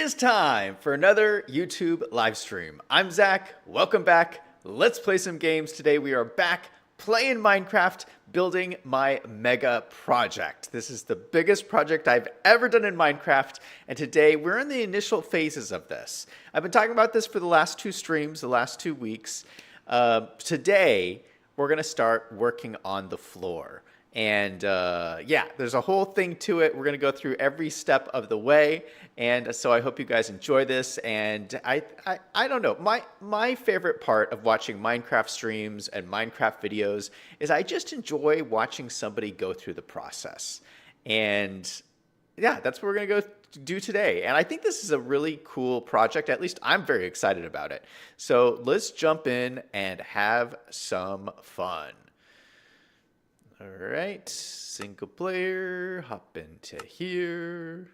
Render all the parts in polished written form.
is time for another YouTube live stream. I'm Zach. Welcome back. Let's play some games. Today we are back playing Minecraft, building my mega project. This is the biggest project I've ever done in Minecraft, and today we're in the initial phases of this. I've been talking about this for the last two streams, the last 2 weeks. Today we're going to start working on the floor. And yeah, there's a whole thing to it. We're going to go through every step of the way. And so I hope you guys enjoy this. And I don't know. My favorite part of watching Minecraft streams and Minecraft videos is I just enjoy watching somebody go through the process. And yeah, that's what we're going to go do today. And I think this is a really cool project. At least I'm very excited about it. So let's jump in and have some fun. All right, single player, hop into here.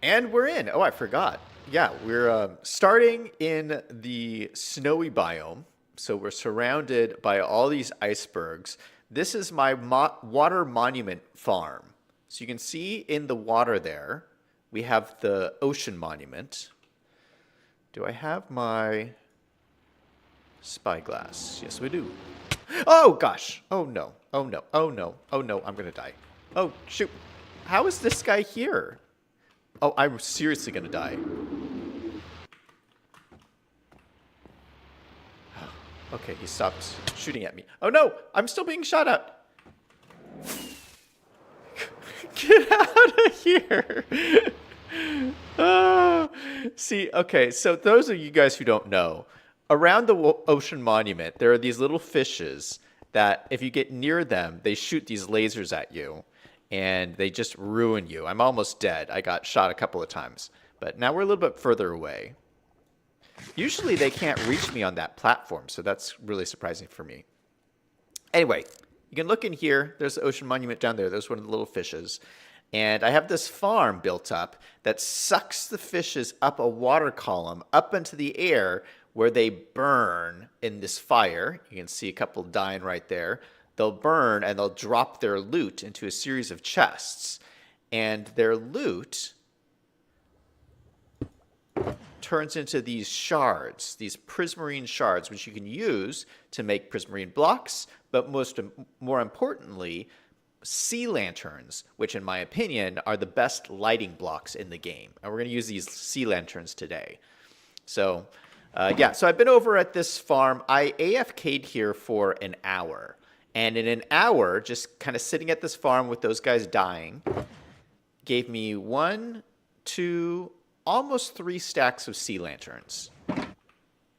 And we're in. Oh, I forgot. Yeah, we're starting in the snowy biome. So we're surrounded by all these icebergs. This is my water monument farm. So you can see in the water there, we have the ocean monument. Do I have my spyglass? Yes, we do. Oh, gosh. Oh, no. Oh, no. Oh, no. Oh, no. I'm going to die. Oh, shoot. How is this guy here? Oh, I'm seriously going to die. Okay, he stopped shooting at me. Oh, no. I'm still being shot at. Get out of here. Oh. See, okay, so those of you guys who don't know, around the ocean monument, there are these little fishes that if you get near them, they shoot these lasers at you and they just ruin you. I'm almost dead. I got shot a couple of times, but now we're a little bit further away. Usually they can't reach me on that platform, so that's really surprising for me. Anyway, you can look in here. There's the ocean monument down there. There's one of the little fishes. And I have this farm built up that sucks the fishes up a water column up into the air where they burn in this fire. You can see a couple dying right there. They'll burn and they'll drop their loot into a series of chests. And their loot turns into these shards, these prismarine shards, which you can use to make prismarine blocks, but more importantly, sea lanterns, which in my opinion are the best lighting blocks in the game. And we're going to use these sea lanterns today. So yeah, so I've been over at this farm. I AFK'd here for an hour. And in an hour, just kind of sitting at this farm with those guys dying, gave me 1, 2, almost 3 stacks of sea lanterns.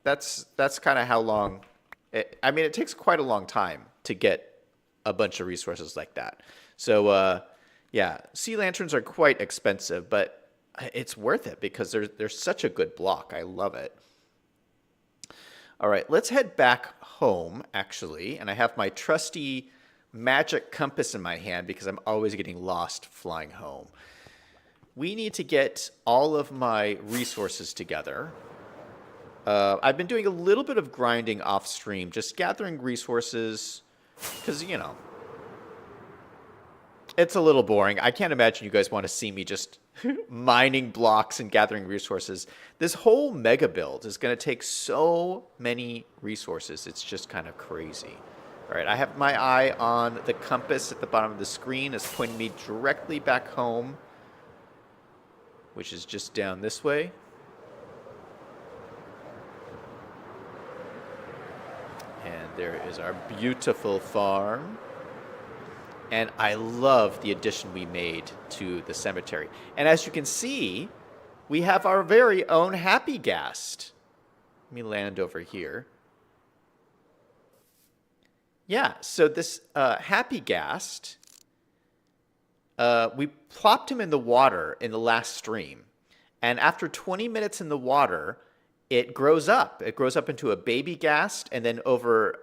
That's kind of how long. I mean, it takes quite a long time to get a bunch of resources like that. So yeah, sea lanterns are quite expensive, but it's worth it because they're such a good block. I love it. All right, let's head back home, actually. And I have my trusty magic compass in my hand because I'm always getting lost flying home. We need to get all of my resources together. I've been doing a little bit of grinding off stream, just gathering resources because, you know, it's a little boring. I can't imagine you guys want to see me just mining blocks and gathering resources. This whole mega build is going to take so many resources. It's just kind of crazy. All right, I have my eye on the compass at the bottom of the screen. It's pointing me directly back home, which is just down this way. And there is our beautiful farm. And I love the addition we made to the cemetery. And as you can see, we have our very own Happy Ghast. Let me land over here. Yeah, so this Happy Ghast, we plopped him in the water in the last stream. And after 20 minutes in the water, it grows up. It grows up into a baby ghast, and then over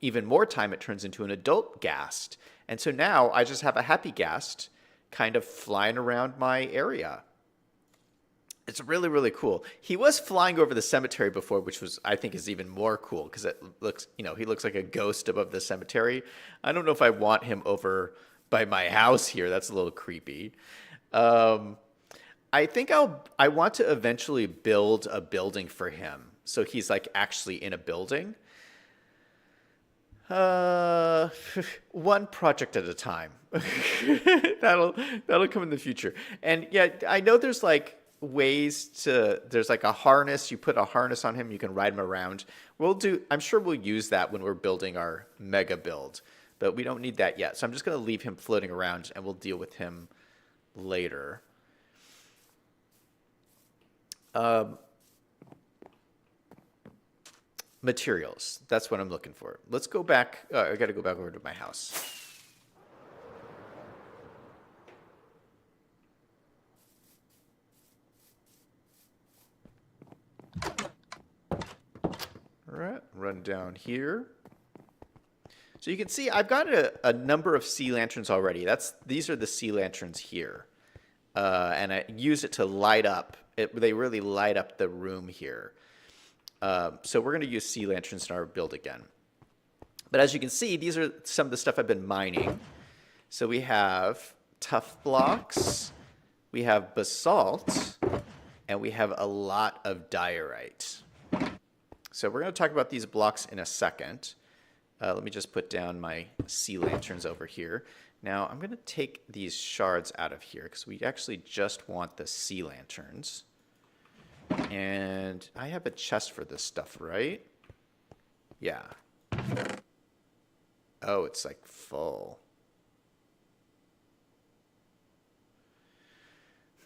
even more time, it turns into an adult ghast. And so now I just have a Happy Ghast kind of flying around my area. It's really, really cool. He was flying over the cemetery before, which was, I think, is even more cool because it looks, you know, he looks like a ghost above the cemetery. I don't know if I want him over by my house here. That's a little creepy. I think I want to eventually build a building for him. So he's like actually in a building. One project at a time. That'll come in the future. And yeah, I know there's like there's like a harness. You put a harness on him, you can ride him around. I'm sure we'll use that when we're building our mega build, but we don't need that yet. So I'm just going to leave him floating around and we'll deal with him later. Materials. That's what I'm looking for. Let's go back. I got to go back over to my house. All right, run down here. So you can see I've got a number of sea lanterns already. These are the sea lanterns here. And I use it to light up. They really light up the room here. So we're going to use sea lanterns in our build again. But as you can see, these are some of the stuff I've been mining. So we have tough blocks, we have basalt, and we have a lot of diorite. So we're going to talk about these blocks in a second. Let me just put down my sea lanterns over here. Now I'm going to take these shards out of here because we actually just want the sea lanterns. And I have a chest for this stuff, right? Yeah. Oh, it's like full.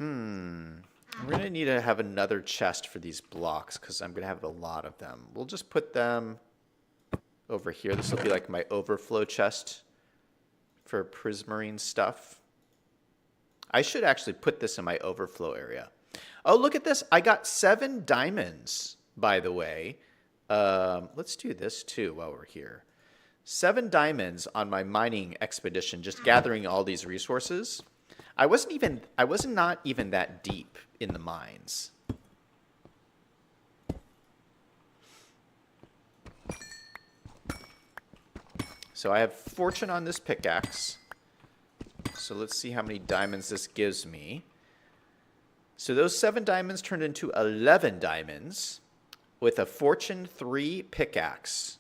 We're going to need to have another chest for these blocks because I'm going to have a lot of them. We'll just put them over here. This will be like my overflow chest for prismarine stuff. I should actually put this in my overflow area. Oh, look at this. I got 7 diamonds, by the way. Let's do this too while we're here. 7 diamonds on my mining expedition, just gathering all these resources. I was not even that deep in the mines. So I have fortune on this pickaxe. So let's see how many diamonds this gives me. So those 7 diamonds turned into 11 diamonds with a fortune 3 pickaxe.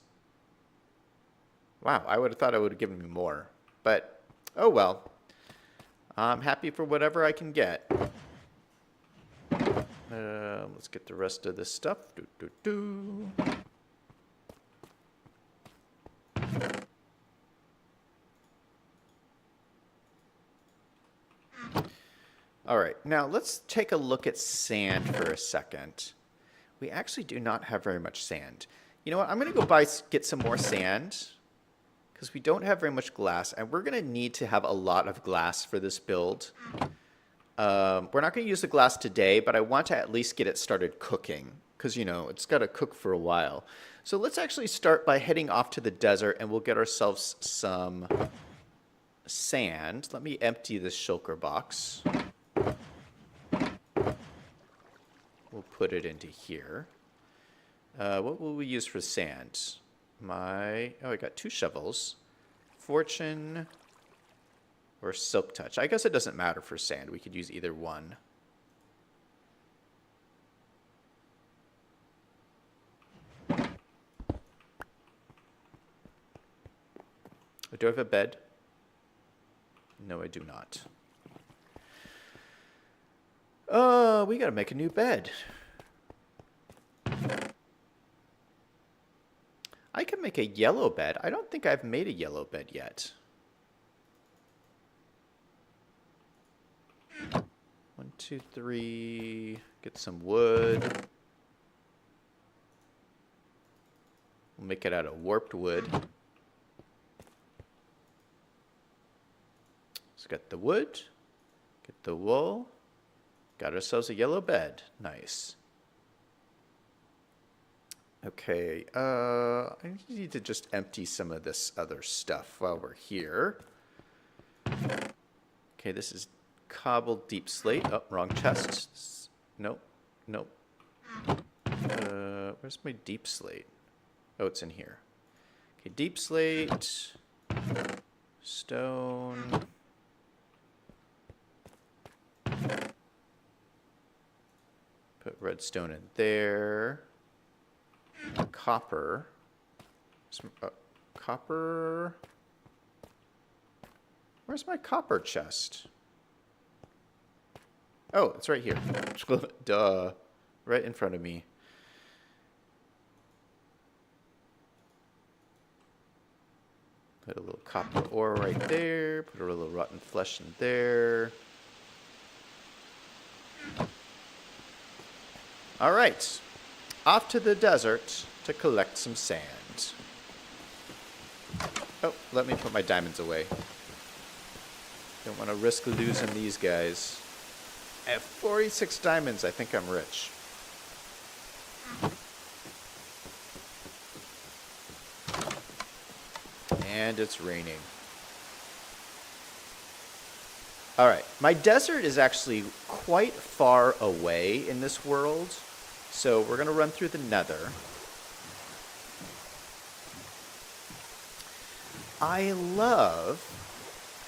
Wow, I would have thought it would have given me more. But, oh well. I'm happy for whatever I can get. Let's get the rest of this stuff. All right, now let's take a look at sand for a second. We actually do not have very much sand. You know what? I'm going to go get some more sand because we don't have very much glass, and we're going to need to have a lot of glass for this build. We're not going to use the glass today, but I want to at least get it started cooking because, you know, it's got to cook for a while. So let's actually start by heading off to the desert, and we'll get ourselves some sand. Let me empty this shulker box. We'll put it into here. What will we use for sand? I got 2 shovels. Fortune or silk touch. I guess it doesn't matter for sand. We could use either one. Do I have a bed? No, I do not. We gotta make a new bed. I can make a yellow bed. I don't think I've made a yellow bed yet. 1, 2, 3. Get some wood. We'll make it out of warped wood. Let's get the wood. Get the wool. Got ourselves a yellow bed. Nice. Okay, I need to just empty some of this other stuff while we're here. Okay, this is cobbled deep slate. Oh, wrong chest. Nope, nope. Where's my deep slate? Oh, it's in here. Okay, deep slate. Stone. redstone in there. Copper. Copper. Where's my copper chest? Oh, it's right here. Duh. Right in front of me. Put a little copper ore right there. Put a little rotten flesh in there. All right. Off to the desert to collect some sand. Oh, let me put my diamonds away. Don't want to risk losing these guys. At 46 diamonds, I think I'm rich. And it's raining. All right, my desert is actually quite far away in this world, so we're going to run through the Nether. I love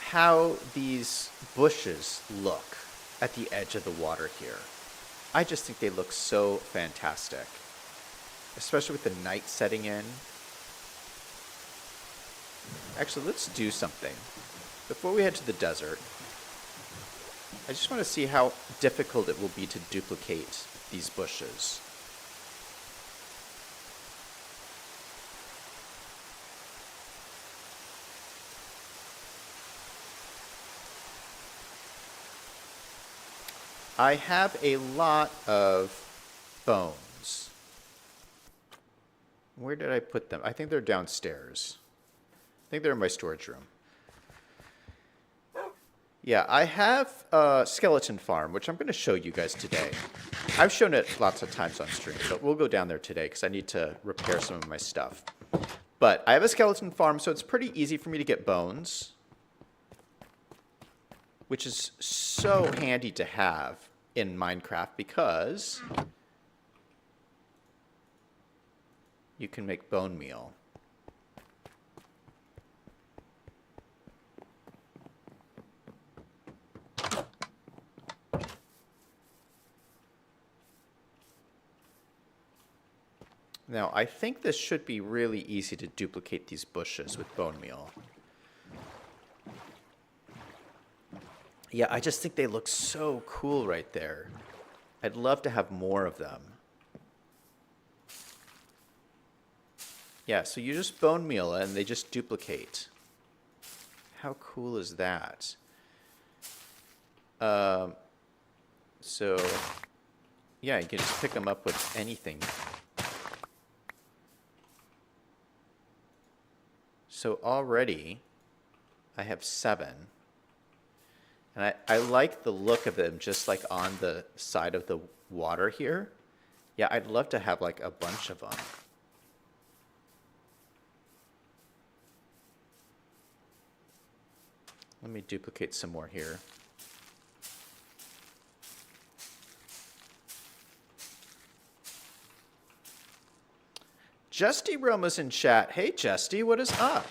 how these bushes look at the edge of the water here. I just think they look so fantastic, especially with the night setting in. Actually, let's do something. Before we head to the desert, I just want to see how difficult it will be to duplicate these bushes. I have a lot of bones. Where did I put them? I think they're downstairs. I think they're in my storage room. Yeah, I have a skeleton farm, which I'm going to show you guys today. I've shown it lots of times on stream, but we'll go down there today because I need to repair some of my stuff. But I have a skeleton farm, so it's pretty easy for me to get bones, which is so handy to have in Minecraft because you can make bone meal. Now, I think this should be really easy to duplicate these bushes with bone meal. Yeah, I just think they look so cool right there. I'd love to have more of them. Yeah, so you just bone meal and they just duplicate. How cool is that? So, yeah, you can just pick them up with anything. So already, I have 7. And I like the look of them just like on the side of the water here. Yeah, I'd love to have like a bunch of them. Let me duplicate some more here. Justy Roma's in chat. Hey, Justy, what is up?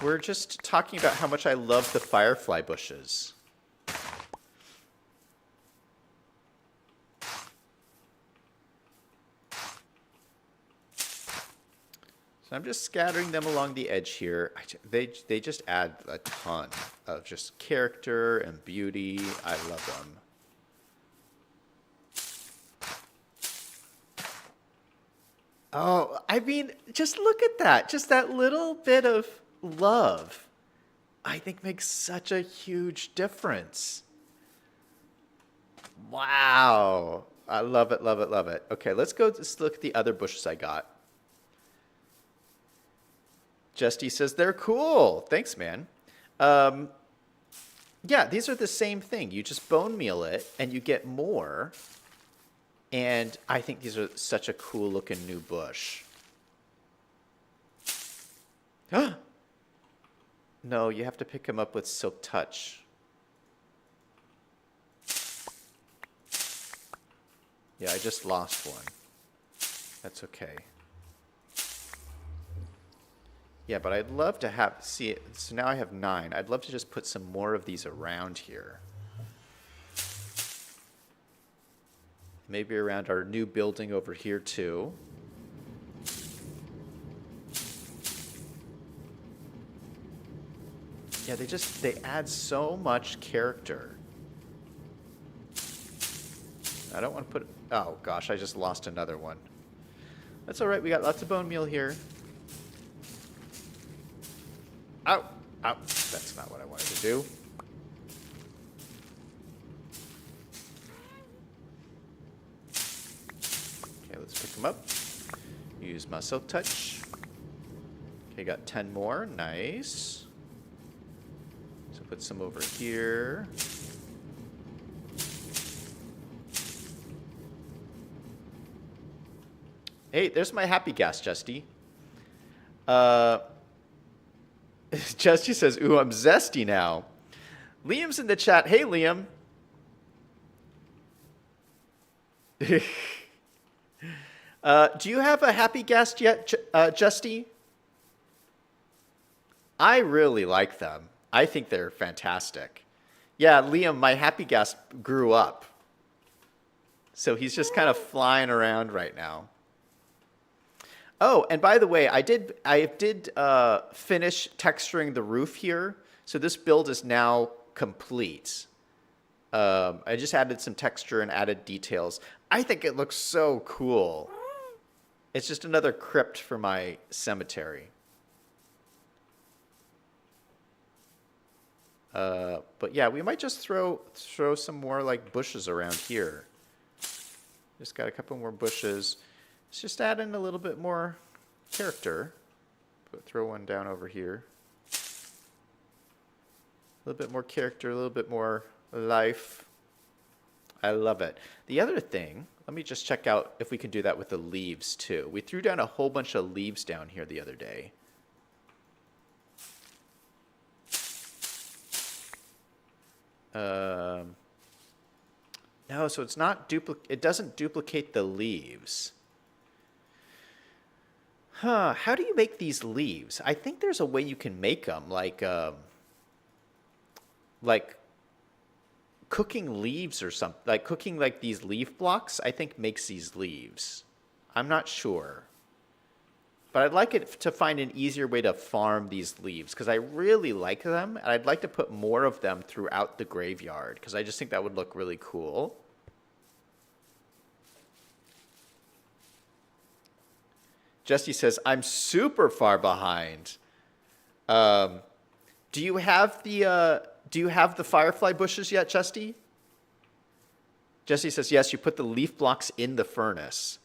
We're just talking about how much I love the firefly bushes. So I'm just scattering them along the edge here. They just add a ton of just character and beauty. I love them. Oh, I mean, just look at that. Just that little bit of love, I think makes such a huge difference. Wow. I love it, love it, love it. Okay, let's look at the other bushes I got. Justy says they're cool. Thanks, man. Yeah, these are the same thing. You just bone meal it and you get more. And I think these are such a cool looking new bush. No, you have to pick them up with Silk Touch. Yeah, I just lost one. That's okay. Yeah, but I'd love to have, see it. So now I have 9. I'd love to just put some more of these around here. Maybe around our new building over here too. Yeah, they add so much character. I don't want to put... Oh, gosh, I just lost another one. That's all right. We got lots of bone meal here. Ow! Ow! That's not what I wanted to do. Okay, let's pick them up. Use my silk touch. Okay, got 10 more. Nice. So put some over here. Hey, there's my happy gas, Justy. Justy says, ooh, I'm zesty now. Liam's in the chat. Hey, Liam. Do you have a happy guest yet, Justy? I really like them. I think they're fantastic. Yeah, Liam, my happy guest grew up. So he's just kind of flying around right now. Oh, and by the way, I did finish texturing the roof here. So this build is now complete. I just added some texture and added details. I think it looks so cool. It's just another crypt for my cemetery. But yeah, we might just throw some more like bushes around here. Just got a couple more bushes. Let's just add in a little bit more character. Throw one down over here. A little bit more character, a little bit more life. I love it. The other thing, let me just check out if we can do that with the leaves too. We threw down a whole bunch of leaves down here the other day. No, so it's not it doesn't duplicate the leaves. Huh, how do you make these leaves? I think there's a way you can make them, like cooking leaves or something, like cooking like these leaf blocks, I think makes these leaves. I'm not sure. But I'd like it to find an easier way to farm these leaves because I really like them and I'd like to put more of them throughout the graveyard because I just think that would look really cool. Jesse says, I'm super far behind. Do you have the firefly bushes yet, Justy? Jesse says, yes, you put the leaf blocks in the furnace.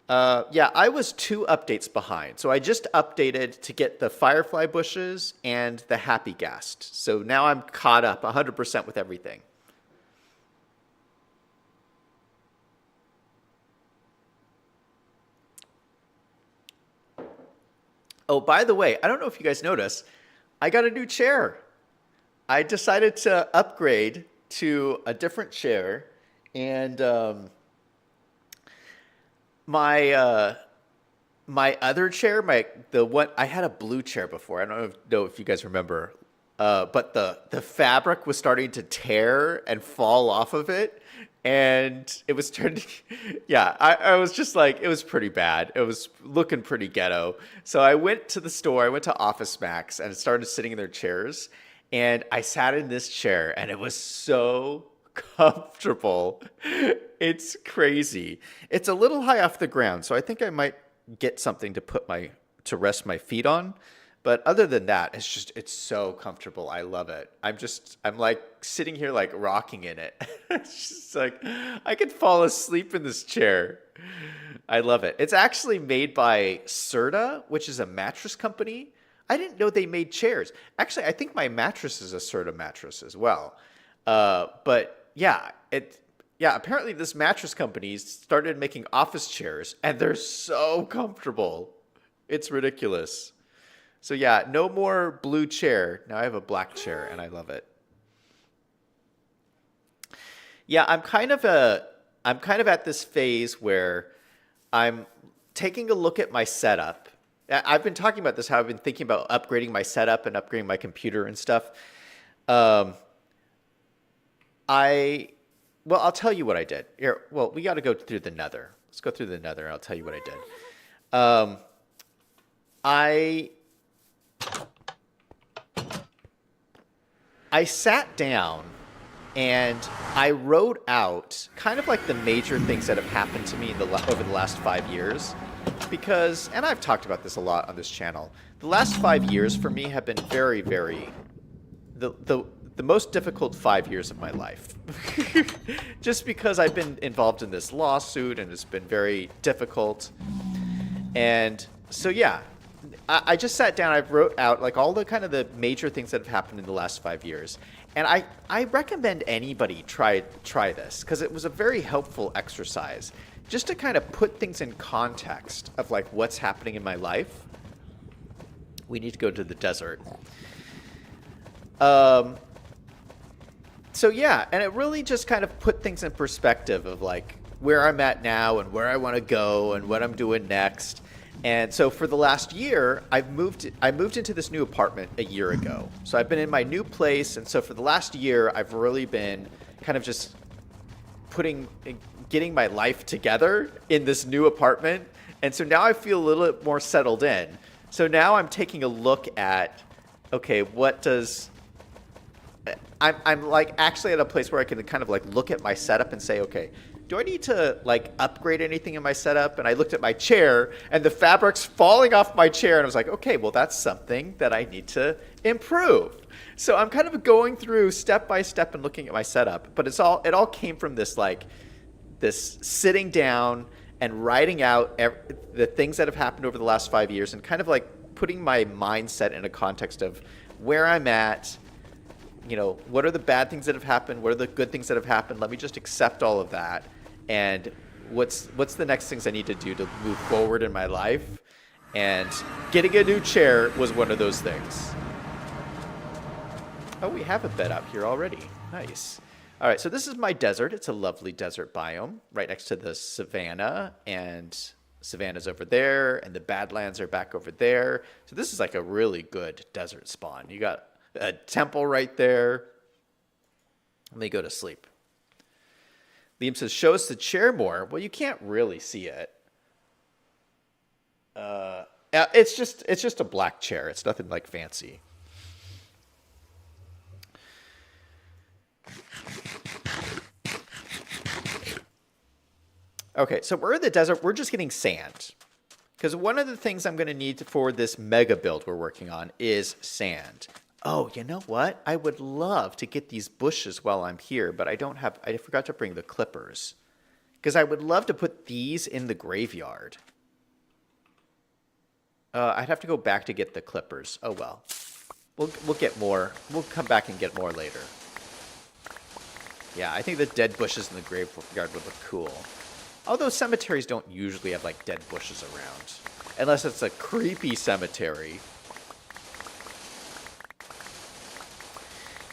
Yeah, I was 2 updates behind. So I just updated to get the firefly bushes and the happy ghast. So now I'm caught up 100% with everything. Oh, by the way, I don't know if you guys noticed, I got a new chair. I decided to upgrade to a different chair, and my other chair, the one I had a blue chair before. I don't know if you guys remember, but the fabric was starting to tear and fall off of it. And it was turning, yeah, I was just like, it was pretty bad. It was looking pretty ghetto. So I went to the store, I went to Office Max and started sitting in their chairs. And I sat in this chair and it was so comfortable. It's crazy. It's a little high off the ground. So I think I might get something to rest my feet on. But other than that, it's so comfortable. I love it. I'm like sitting here like rocking in it. It's just like, I could fall asleep in this chair. I love it. It's actually made by Serta, which is a mattress company. I didn't know they made chairs. Actually, I think my mattress is a Serta mattress as well. But yeah, apparently this mattress company started making office chairs and they're so comfortable. It's ridiculous. So yeah, no more blue chair. Now I have a black chair and I love it. Yeah, I'm kind of at this phase where I'm taking a look at my setup. I've been talking about this, how I've been thinking about upgrading my setup and upgrading my computer and stuff. Well, I'll tell you what I did. Here, well, we got to go through the nether. Let's go through the nether, and I'll tell you what I did. Um, I I sat down and I wrote out kind of like the major things that have happened to me over the last 5 years. Because, and I've talked about this a lot on this channel, the last 5 years for me have been very, very, the most difficult 5 years of my life. Just because I've been involved in this lawsuit and it's been very difficult. And so, yeah, I just sat down, I wrote out like all the kind of the major things that have happened in the last 5 years. And I recommend anybody try this because it was a very helpful exercise just to kind of put things in context of like what's happening in my life. We need to go to the desert. So yeah, and it really just kind of put things in perspective of like where I'm at now and where I want to go and what I'm doing next. And so for the last year, I moved into this new apartment a year ago. So I've been in my new place, and so for the last year, I've really been kind of just getting my life together in this new apartment. And so now I feel a little bit more settled in. So now I'm taking a look at, okay, I'm like actually at a place where I can kind of like look at my setup and say, okay, do I need to like upgrade anything in my setup? And I looked at my chair and the fabric's falling off my chair and I was like, okay, well that's something that I need to improve. So I'm kind of going through step by step and looking at my setup, but it all came from this sitting down and writing out the things that have happened over the last 5 years and kind of like putting my mindset in a context of where I'm at. You know, what are the bad things that have happened? What are the good things that have happened? Let me just accept all of that. And what's the next things I need to do to move forward in my life? And getting a new chair was one of those things. Oh, we have a bed out here already. Nice. All right, so this is my desert. It's a lovely desert biome right next to the savanna. And savanna's over there, and the Badlands are back over there. So this is like a really good desert spawn. You got a temple right there. Let me go to sleep. Liam says, show us the chair more. Well, you can't really see it. It's just a black chair. It's nothing like fancy. Okay, so we're in the desert. We're just getting sand. Because one of the things I'm going to need for this mega build we're working on is sand. Oh, you know what? I would love to get these bushes while I'm here, but I forgot to bring the clippers. Because I would love to put these in the graveyard. I'd have to go back to get the clippers. Oh, well. We'll get more. We'll come back and get more later. Yeah, I think the dead bushes in the graveyard would look cool. Although cemeteries don't usually have, like, dead bushes around. Unless it's a creepy cemetery.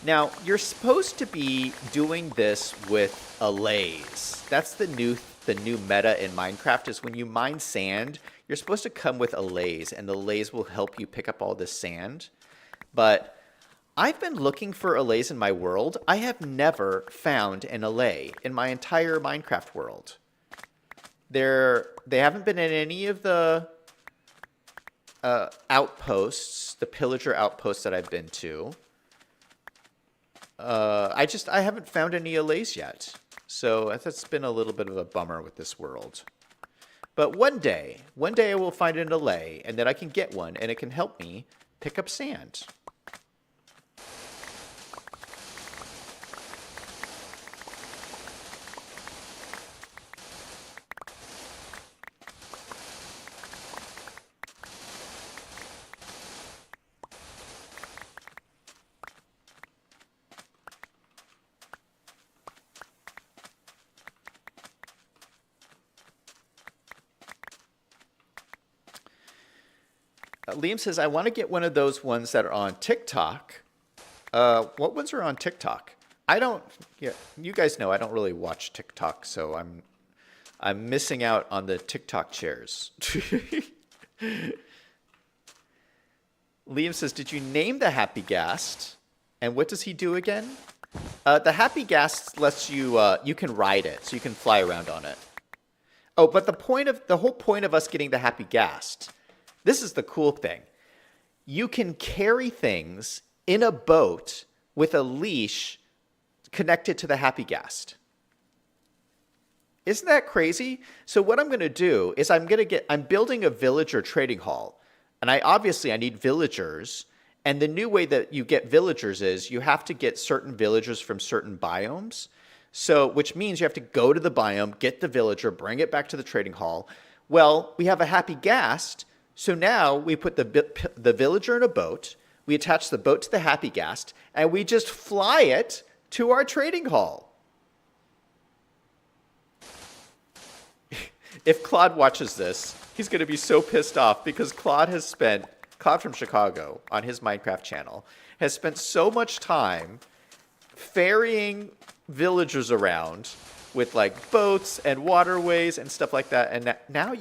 Now, you're supposed to be doing this with allays. That's the new meta in Minecraft is when you mine sand, you're supposed to come with allays, and the allays will help you pick up all this sand. But I've been looking for allays in my world. I have never found an allay in my entire Minecraft world. They haven't been in any of the outposts, the pillager outposts that I've been to. I haven't found any allays yet. So that's been a little bit of a bummer with this world. But one day I will find an allay, and then I can get one, and it can help me pick up sand. Liam says, I want to get one of those ones that are on TikTok. What ones are on TikTok? You guys know I don't really watch TikTok, so I'm missing out on the TikTok chairs. Liam says, did you name the happy ghast? And what does he do again? The Happy Gas lets you, you can ride it, so you can fly around on it. Oh, but the whole point of us getting the Happy Gas, this is the cool thing. You can carry things in a boat with a leash connected to the Happy Gas. Isn't that crazy? So what I'm going to do is I'm building a villager trading hall. And I need villagers. And the new way that you get villagers is you have to get certain villagers from certain biomes. So, which means you have to go to the biome, get the villager, bring it back to the trading hall. Well, we have a Happy Gas. So now we put the villager in a boat. We attach the boat to the Happy Gas, and we just fly it to our trading hall. If Claude watches this, he's going to be so pissed off because Claude from Chicago on his Minecraft channel has spent so much time ferrying villagers around with like boats and waterways and stuff like that. And now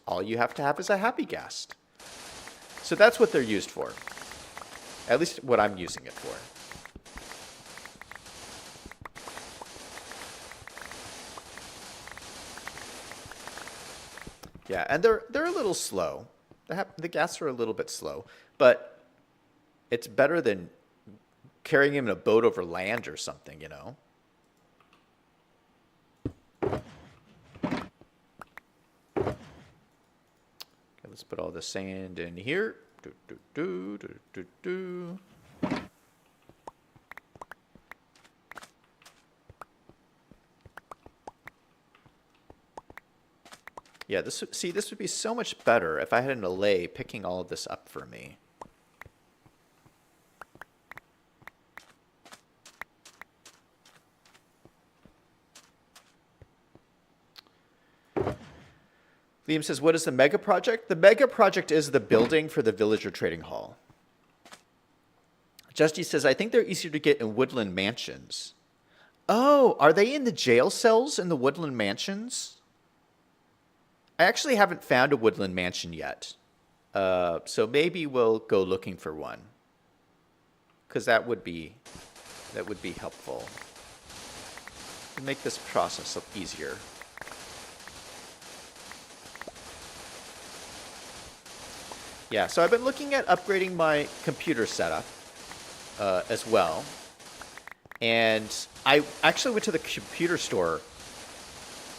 all you have to have is a Happy Gas. So that's what they're used for. At least what I'm using it for. Yeah, and they're a little slow. The gas are a little bit slow, but it's better than carrying him in a boat over land or something, you know? Okay, let's put all the sand in here. Yeah, this would be so much better if I had an allay picking all of this up for me. Liam says, what is the mega project? The mega project is the building for the villager trading hall. Justy says, I think they're easier to get in woodland mansions. Oh, are they in the jail cells in the woodland mansions? I actually haven't found a woodland mansion yet. So maybe we'll go looking for one. Because that would be helpful. To make this process look easier. Yeah, so I've been looking at upgrading my computer setup as well. And I actually went to the computer store.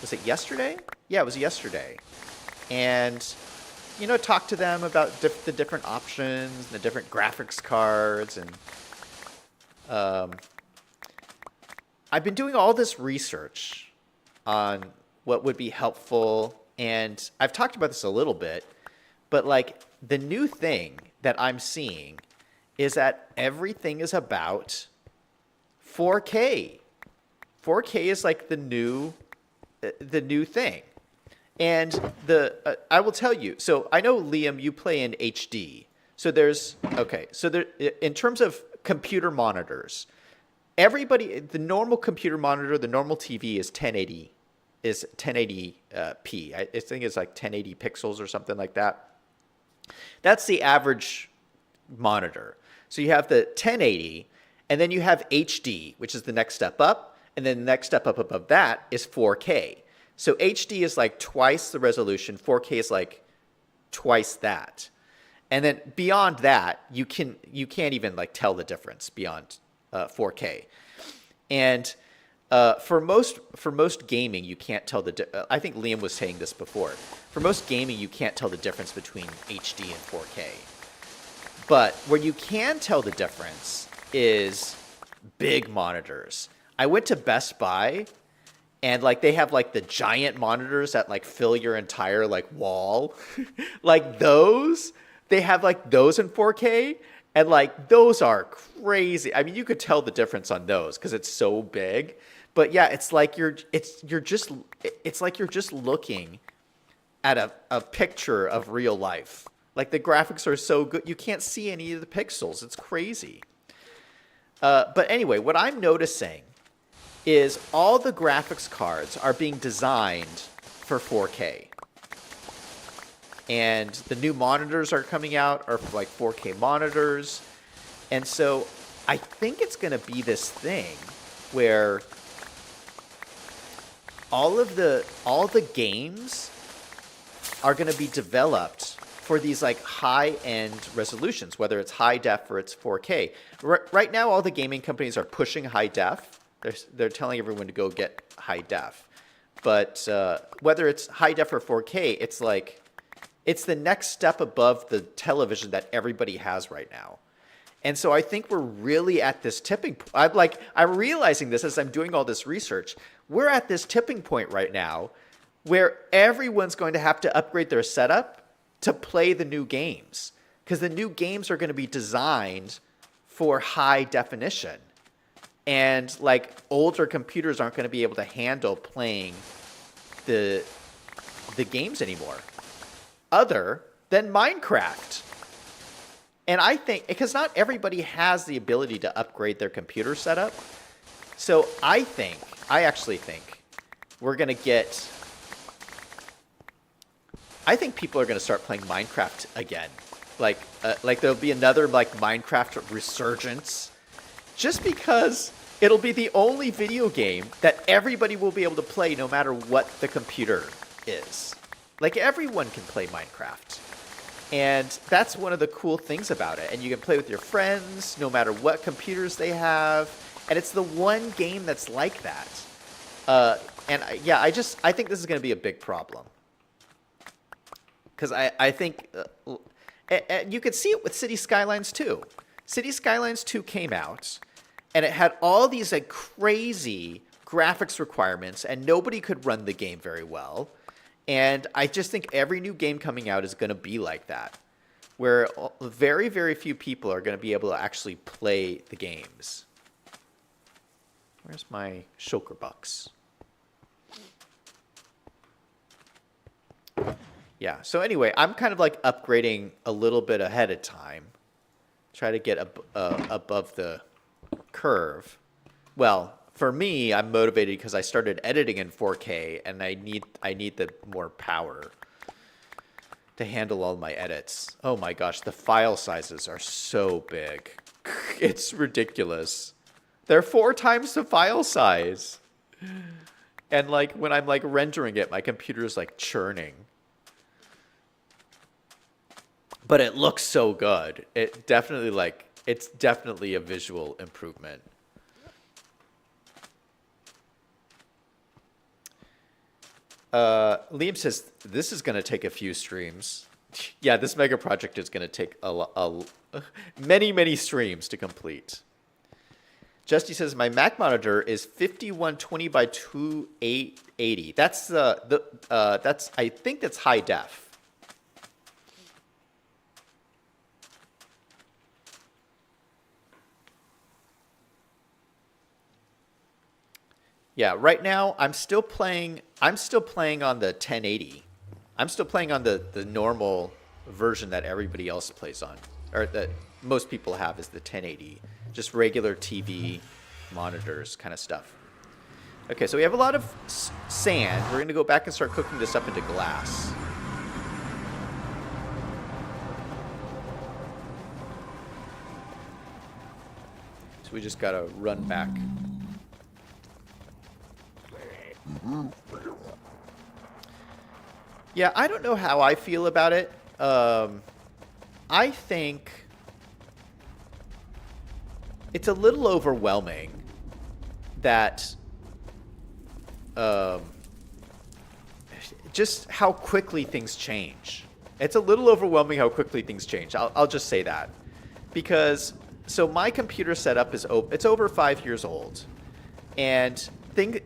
Was it yesterday? Yeah, it was yesterday. And, you know, talked to them about the different options, the different graphics cards. And I've been doing all this research on what would be helpful. And I've talked about this a little bit. But, like, the new thing that I'm seeing is that everything is about 4K. 4K is, like, the new thing. And I will tell you, so I know, Liam, you play in HD. So in terms of computer monitors, the normal computer monitor, the normal TV is 1080, p. I think it's like 1080 pixels or something like that. That's the average monitor. So you have the 1080, and then you have HD, which is the next step up, and then the next step up above that is 4K. So HD is like twice the resolution. 4K is like twice that. And then beyond that, you can't even like tell the difference beyond 4K. And for most gaming, you can't tell I think Liam was saying this before. For most gaming, you can't tell the difference between HD and 4K. But where you can tell the difference is big monitors. I went to Best Buy. And like they have like the giant monitors that like fill your entire like wall. Like those, they have like those in 4K, and like those are crazy. I mean, you could tell the difference on those because it's so big. But yeah, it's like you're just looking at a picture of real life. Like the graphics are so good, you can't see any of the pixels. It's crazy. But anyway, what I'm noticing is all the graphics cards are being designed for 4K. And the new monitors are coming out are for like 4K monitors. And so I think it's going to be this thing where all the games are going to be developed for these like high-end resolutions, whether it's high def or it's 4K. Right now, all the gaming companies are pushing high def. They're telling everyone to go get high def. But whether it's high def or 4K, it's the next step above the television that everybody has right now. And so I think we're really at this tipping point. I'm realizing this as I'm doing all this research. We're at this tipping point right now where everyone's going to have to upgrade their setup to play the new games, because the new games are going to be designed for high definition. And like older computers aren't going to be able to handle playing the games anymore, other than Minecraft. And I think, because not everybody has the ability to upgrade their computer setup. So I actually think we're going to get, I think people are going to start playing Minecraft again. Like there'll be another like Minecraft resurgence, just because it'll be the only video game that everybody will be able to play no matter what the computer is. Like everyone can play Minecraft. And that's one of the cool things about it. And you can play with your friends no matter what computers they have. And it's the one game that's like that. Yeah, I think this is going to be a big problem. Because I think, and you could see it with City Skylines 2. City Skylines 2 came out, and it had all these like crazy graphics requirements, and nobody could run the game very well. And I just think every new game coming out is going to be like that, where very, very few people are going to be able to actually play the games. Where's my shulker bucks? Yeah, so anyway, I'm kind of like upgrading a little bit ahead of time. Try to get above the curve. Well, for me, I'm motivated because I started editing in 4K, and I need the more power to handle all my edits. Oh my gosh, the file sizes are so big. It's ridiculous. They're 4 times the file size. And like when I'm like rendering it, my computer is like churning. But it looks so good. It's definitely a visual improvement. Liam says, this is going to take a few streams. Yeah, this mega project is going to take many, many streams to complete. Justy says, my Mac monitor is 5120 by 2880. That's I think that's high def. Yeah, right now I'm still playing on the 1080. I'm still playing on the normal version that everybody else plays on, or that most people have is the 1080, just regular TV monitors kind of stuff. Okay, so we have a lot of sand. We're going to go back and start cooking this up into glass. So we just got to run back. Yeah, I don't know how I feel about it. I think it's a little overwhelming that just how quickly things change. It's a little overwhelming how quickly things change. I'll just say that. Because, so my computer setup is it's over 5 years old. And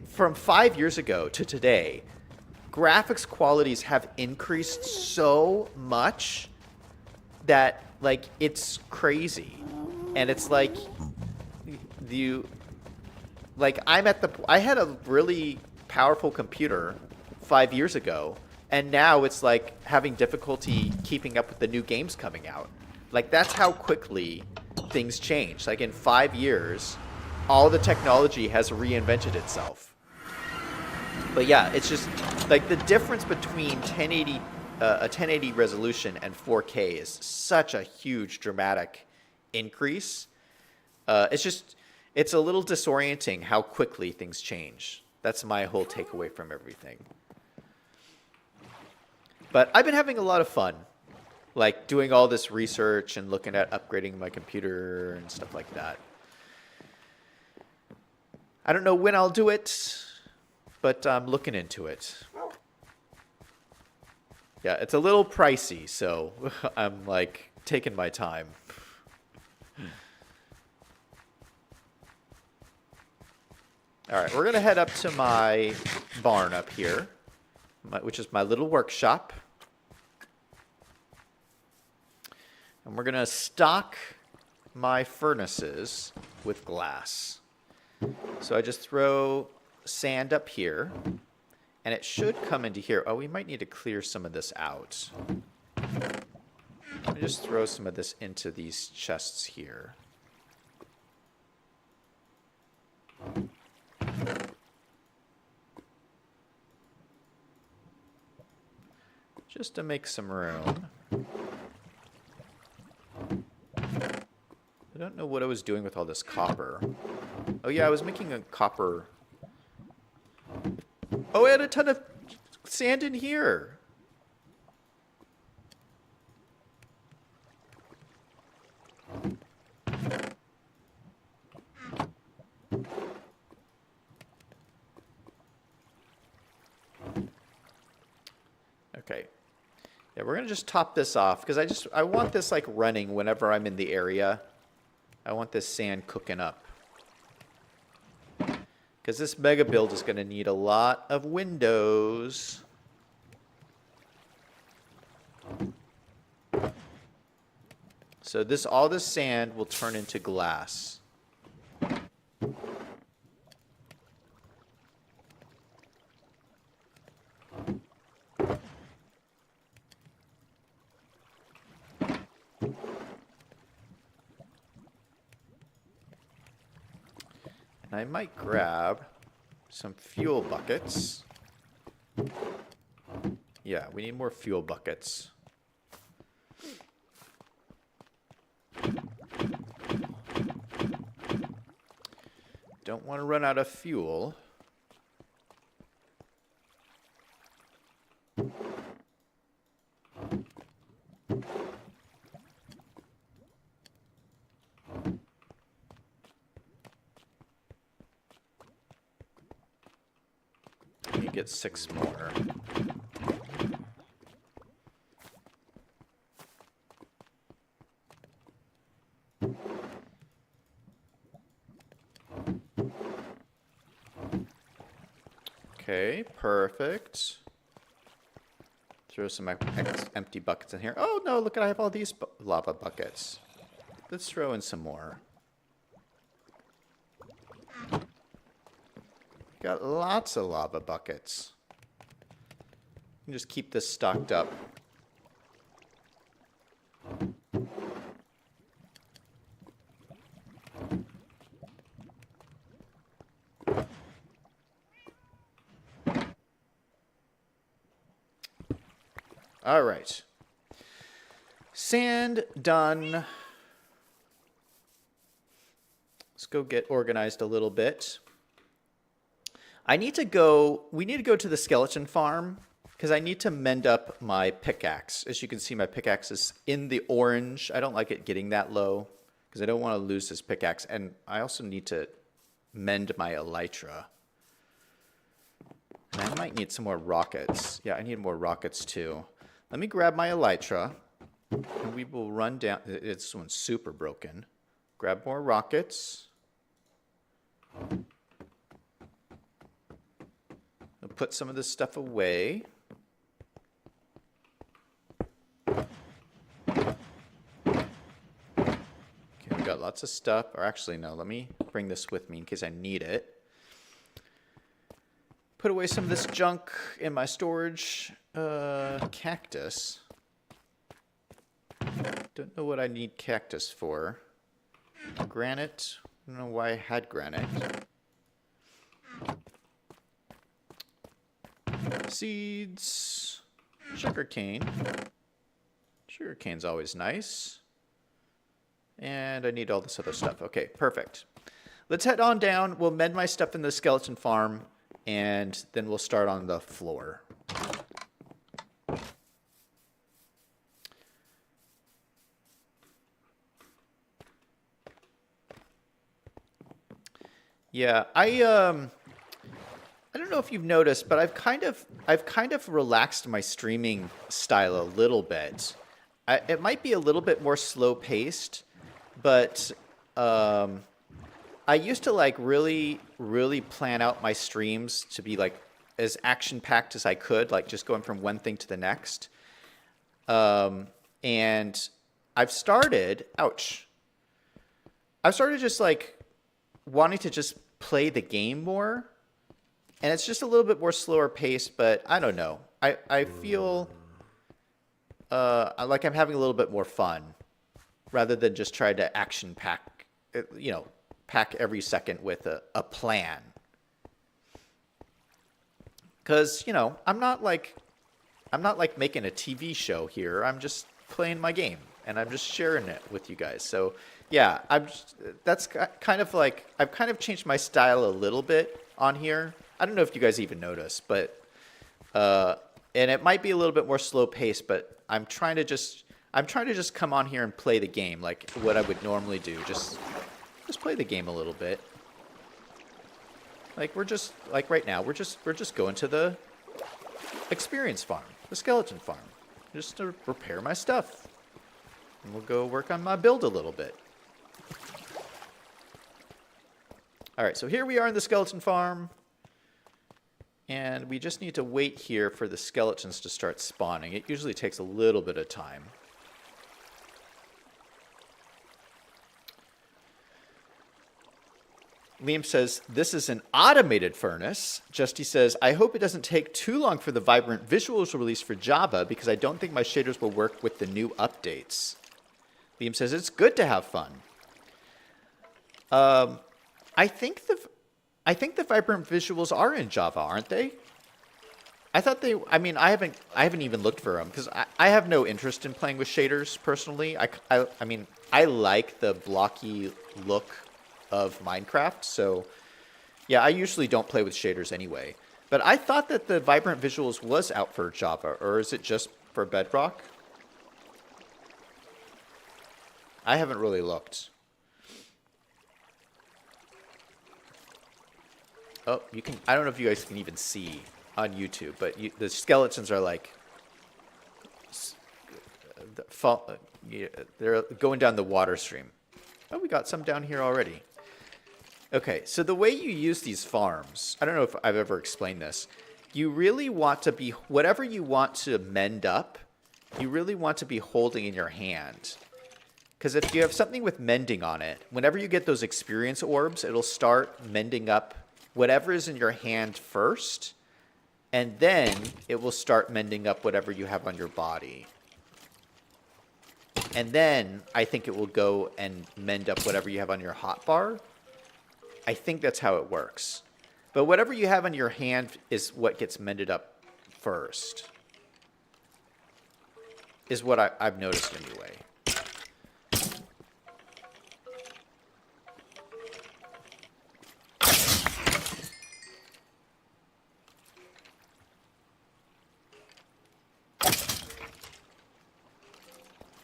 from 5 years ago to today, graphics qualities have increased so much that like it's crazy. And it's like I had a really powerful computer 5 years ago, and now it's like having difficulty keeping up with the new games coming out. Like that's how quickly things change. Like in 5 years, all the technology has reinvented itself. But yeah, it's just like the difference between a 1080 resolution and 4K is such a huge dramatic increase. It's a little disorienting how quickly things change. That's my whole takeaway from everything. But I've been having a lot of fun, like doing all this research and looking at upgrading my computer and stuff like that. I don't know when I'll do it, but I'm looking into it. Yeah, it's a little pricey, so I'm like taking my time. All right, we're going to head up to my barn up here, which is my little workshop. And we're going to stock my furnaces with glass. So I just throw sand up here, and it should come into here. Oh, we might need to clear some of this out. Let me just throw some of this into these chests here. Just to make some room. I don't know what I was doing with all this copper. Oh yeah, I was making a copper. Oh, I had a ton of sand in here. Okay. Yeah, we're going to just top this off because I want this like running whenever I'm in the area. I want this sand cooking up. Because this mega build is going to need a lot of windows. So all this sand will turn into glass. And I might grab some fuel buckets. Yeah, we need more fuel buckets. Don't want to run out of fuel. You get 6 more. Okay, perfect. Throw some empty buckets in here. Oh no, look, I have all these lava buckets. Let's throw in some more. Got lots of lava buckets. You can just keep this stocked up. All right. Sand done. Let's go get organized a little bit. We need to go to the skeleton farm because I need to mend up my pickaxe. As you can see, my pickaxe is in the orange. I don't like it getting that low because I don't want to lose this pickaxe. And I also need to mend my elytra. And I might need some more rockets. Yeah, I need more rockets too. Let me grab my elytra, and we will run down. This one's super broken. Grab more rockets. I'll put some of this stuff away. Okay, we got lots of stuff. Or actually, no, let me bring this with me in case I need it. Put away some of this junk in my storage. Cactus. Don't know what I need cactus for. Granite. I don't know why I had granite. Seeds. Sugarcane. Sugarcane's always nice. And I need all this other stuff. Okay, perfect. let's head on down. We'll mend my stuff in the skeleton farm, and then we'll start on the floor. Yeah, I don't know if you've noticed, but I've kind of relaxed my streaming style a little bit. It might be a little bit more slow paced, but I used to like really plan out my streams to be like as action packed as I could, like just going from one thing to the next. And I've started, I've started just like wanting to just play the game more. And it's just a little bit more slower paced, but I don't know. I feel like I'm having a little bit more fun rather than just try to action pack, pack every second with a plan. Because, I'm not like making a TV show here. I'm just playing my game and I'm just sharing it with you guys. So yeah, that's kind of like, I've kind of changed my style a little bit on here. I don't know if you guys even notice, but and it might be a little bit more slow paced, but I'm trying to just come on here and play the game like what I would normally do. Just play the game a little bit. Like we're just like right now, we're just going to the experience farm, the skeleton farm, just to repair my stuff. And we'll go work on my build a little bit. All right, so here we are in the skeleton farm. And we just need to wait here for the skeletons to start spawning. It usually takes a little bit of time. Liam says, this is an automated furnace. Justy says, I hope it doesn't take too long for the vibrant visuals release for Java because I don't think my shaders will work with the new updates. Liam says, it's good to have fun. I think the vibrant visuals are in Java, aren't they? I thought they. I mean, I haven't even looked for them because I have no interest in playing with shaders personally. I mean, I like the blocky look of Minecraft, so yeah, I usually don't play with shaders anyway. But I thought that the vibrant visuals was out for Java, or is it just for Bedrock? I haven't really looked. Oh, you can. I don't know if you guys can even see on YouTube, but the skeletons are like they're going down the water stream. Oh, we got some down here already. Okay, so the way you use these farms, I don't know if I've ever explained this. You really want to be, whatever you want to mend up, you really want to be holding in your hand. Because if you have something with mending on it, whenever you get those experience orbs, it'll start mending up whatever is in your hand first, and then it will start mending up whatever you have on your body. And then I think it will go and mend up whatever you have on your hotbar. I think that's how it works. But whatever you have on your hand is what gets mended up first. Is what I've noticed anyway.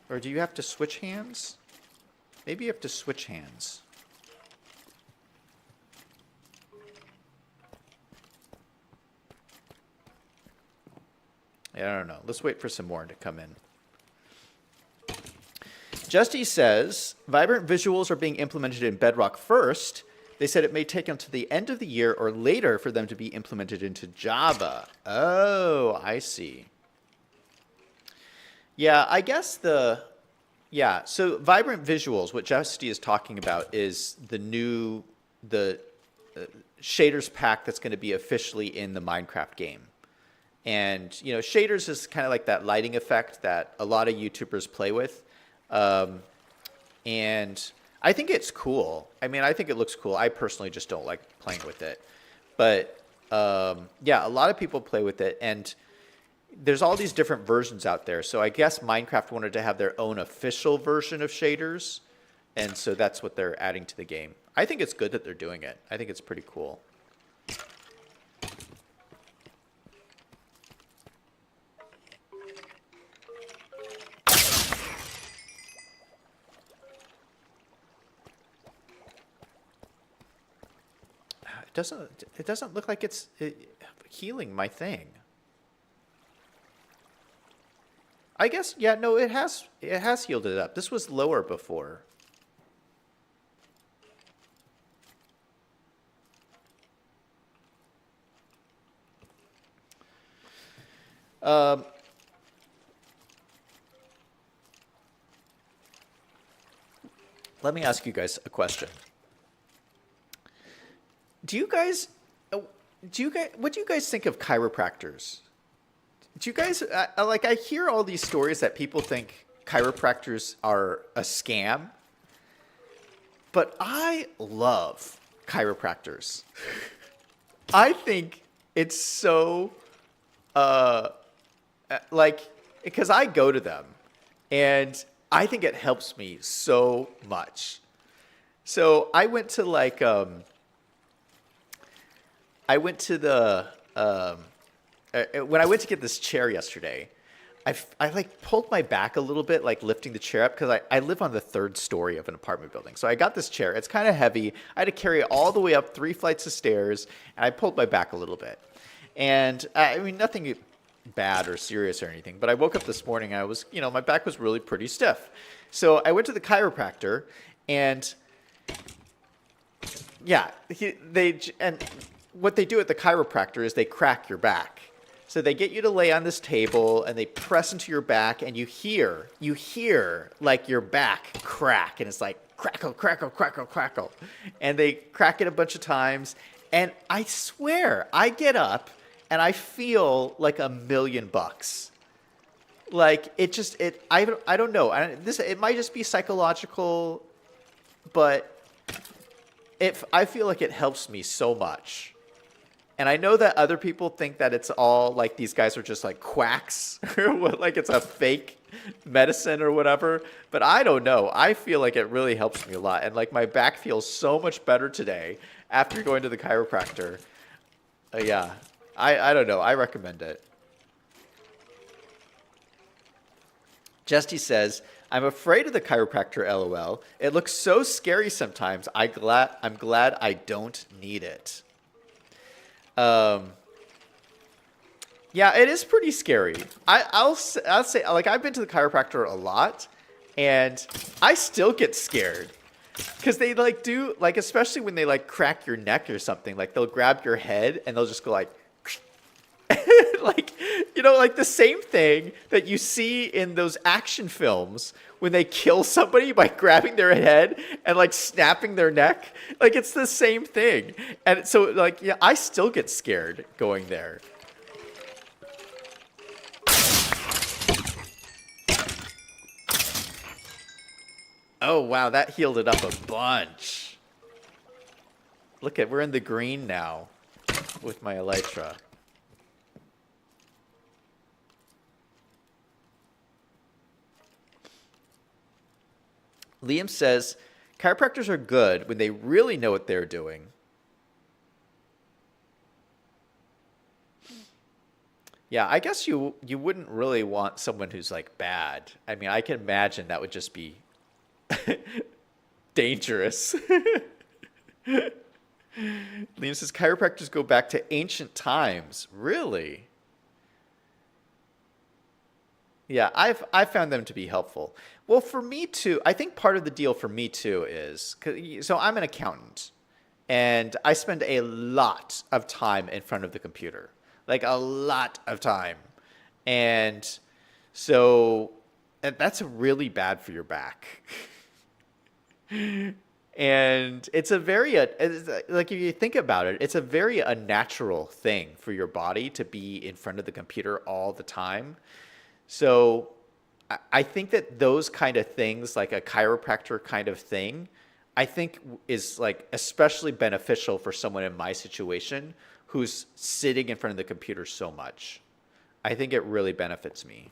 Or do you have to switch hands? Maybe you have to switch hands. Yeah, I don't know. Let's wait for some more to come in. Justy says, vibrant visuals are being implemented in Bedrock first. They said it may take until the end of the year or later for them to be implemented into Java. Oh, I see. Yeah, I guess so vibrant visuals, what Justy is talking about is the shaders pack that's going to be officially in the Minecraft game. And, shaders is kind of like that lighting effect that a lot of YouTubers play with. And I think it's cool. I mean, I think it looks cool. I personally just don't like playing with it. But, yeah, a lot of people play with it. And there's all these different versions out there. So I guess Minecraft wanted to have their own official version of shaders. And so that's what they're adding to the game. I think it's good that they're doing it. I think it's pretty cool. It doesn't look like it's healing my thing. I guess, yeah, no, it has healed it up. This was lower before. Let me ask you guys a question. What do you guys think of chiropractors? Do you guys, like, I hear all these stories that people think chiropractors are a scam, but I love chiropractors. I think it's so, like, because I go to them, and I think it helps me so much. So I went to, like, when I went to get this chair yesterday, I like pulled my back a little bit, like lifting the chair up, because I live on the 3rd story of an apartment building. So I got this chair. It's kind of heavy. I had to carry it all the way up 3 flights of stairs, and I pulled my back a little bit. And I mean, nothing bad or serious or anything, but I woke up this morning and I was, my back was really pretty stiff. So I went to the chiropractor, and yeah, what they do at the chiropractor is they crack your back. So they get you to lay on this table, and they press into your back, and you hear like your back crack, and it's like crackle, crackle, crackle, crackle. And they crack it a bunch of times, and I swear, I get up and I feel like $1,000,000. Like I don't know. It might just be psychological, but I feel like it helps me so much. And I know that other people think that it's all like these guys are just like quacks, or like it's a fake medicine or whatever. But I don't know. I feel like it really helps me a lot. And like my back feels so much better today after going to the chiropractor. Yeah, I don't know. I recommend it. Jesty says, I'm afraid of the chiropractor, LOL. It looks so scary sometimes. I'm glad I don't need it. Yeah, it is pretty scary. I'll say, like, I've been to the chiropractor a lot, and I still get scared. Because they, like, do, like, especially when they, like, crack your neck or something, like, they'll grab your head, and they'll just go, like, like, like the same thing that you see in those action films when they kill somebody by grabbing their head and like snapping their neck. Like, it's the same thing. And so, like, yeah, I still get scared going there. Oh, wow, that healed it up a bunch. Look we're in the green now with my elytra. Liam says, chiropractors are good when they really know what they're doing. Yeah, I guess you wouldn't really want someone who's like bad. I mean, I can imagine that would just be dangerous. Liam says, chiropractors go back to ancient times. Really? Yeah, I've found them to be helpful. Well, for me too, I think part of the deal for me too is, so I'm an accountant, and I spend a lot of time in front of the computer, like a lot of time. And so that's really bad for your back. And it's a very, like, if you think about it, it's a very unnatural thing for your body to be in front of the computer all the time. So I think that those kind of things, like a chiropractor kind of thing, I think is like especially beneficial for someone in my situation who's sitting in front of the computer so much. I think it really benefits me.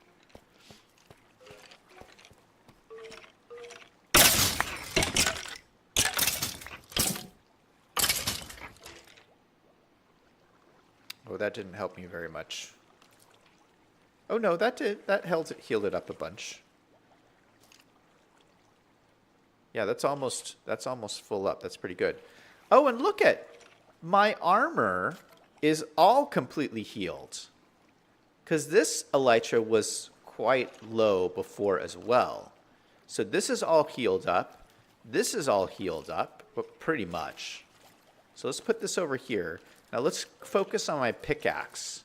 Oh, that didn't help me very much. Oh no, that did. That healed it up a bunch. Yeah, that's almost full up. That's pretty good. Oh, and look at my armor is all completely healed. Because this elytra was quite low before as well. So this is all healed up. This is all healed up, but pretty much. So let's put this over here. Now let's focus on my pickaxe,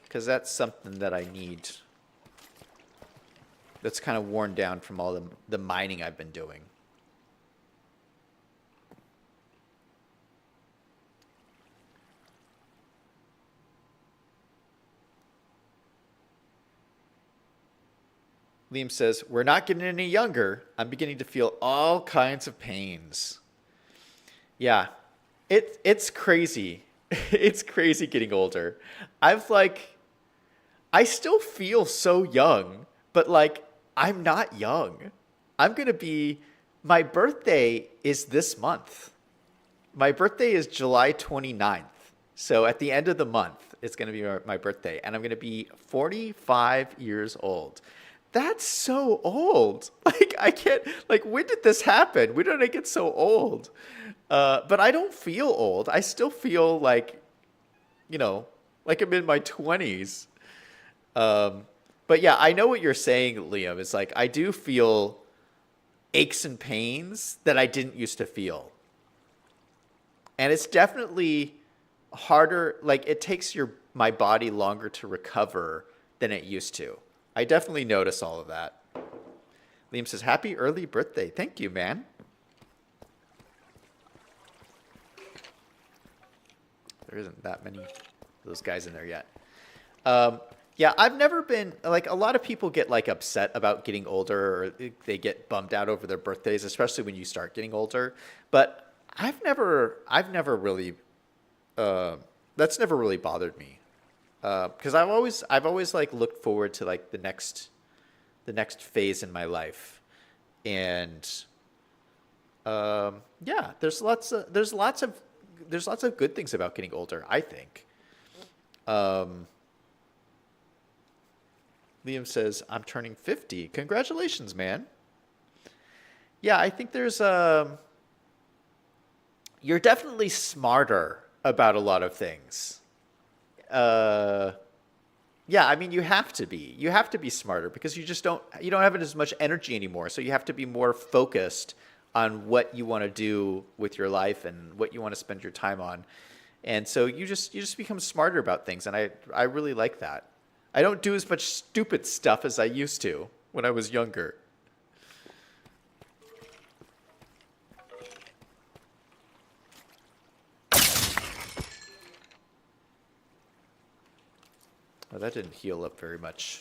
because that's something that I need. That's kind of worn down from all the mining I've been doing. Liam says, we're not getting any younger. I'm beginning to feel all kinds of pains. Yeah, it's crazy. It's crazy getting older. I still feel so young, but like, I'm not young. My birthday is this month. My birthday is July 29th. So at the end of the month, it's going to be my birthday, and I'm going to be 45 years old. That's so old. Like, I can't, like, when did this happen? When did I get so old? But I don't feel old. I still feel like, like I'm in my 20s. But yeah, I know what you're saying, Liam. It's like, I do feel aches and pains that I didn't used to feel. And it's definitely harder. Like, it takes my body longer to recover than it used to. I definitely notice all of that. Liam says, happy early birthday. Thank you, man. There isn't that many of those guys in there yet. Yeah, I've never been, like, a lot of people get, like, upset about getting older, or they get bummed out over their birthdays, especially when you start getting older. But I've never really, that's never really bothered me. Because I've always like looked forward to like the next phase in my life, and yeah, there's lots of good things about getting older, I think. Liam says, I'm turning 50. Congratulations, man. Yeah, I think there's you're definitely smarter about a lot of things. Yeah, I mean, you have to be smarter, because you don't have as much energy anymore. So you have to be more focused on what you want to do with your life and what you want to spend your time on. And so you just become smarter about things. And I really like that. I don't do as much stupid stuff as I used to when I was younger. Oh, that didn't heal up very much.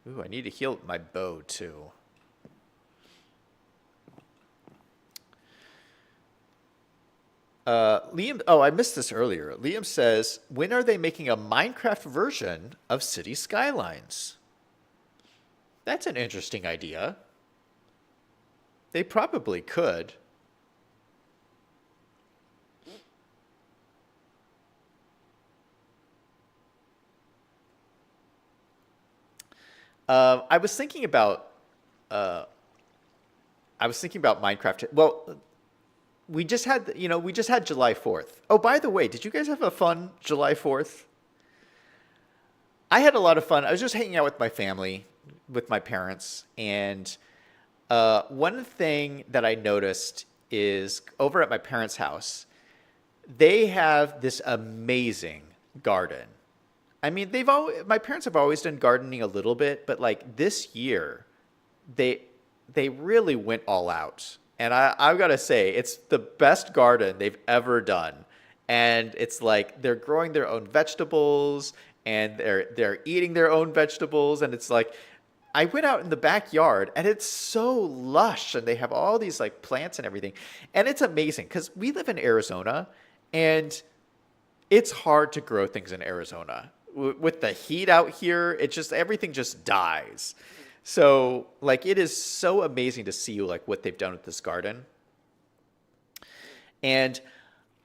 Ooh, I need to heal my bow, too. Liam, oh, I missed this earlier. Liam says, when are they making a Minecraft version of City Skylines? That's an interesting idea. They probably could. I was thinking about Minecraft. Well, we just had July 4th. Oh, by the way, did you guys have a fun July 4th? I had a lot of fun. I was just hanging out with my family, with my parents, and one thing that I noticed is over at my parents' house, they have this amazing garden. I mean, my parents have always done gardening a little bit, but like this year, they really went all out. And I've got to say, it's the best garden they've ever done. And it's like they're growing their own vegetables, and they're eating their own vegetables. And it's like, I went out in the backyard, and it's so lush, and they have all these like plants and everything. And it's amazing, because we live in Arizona, and it's hard to grow things in Arizona. With the heat out here, everything just dies. So like, it is so amazing to see like what they've done with this garden. And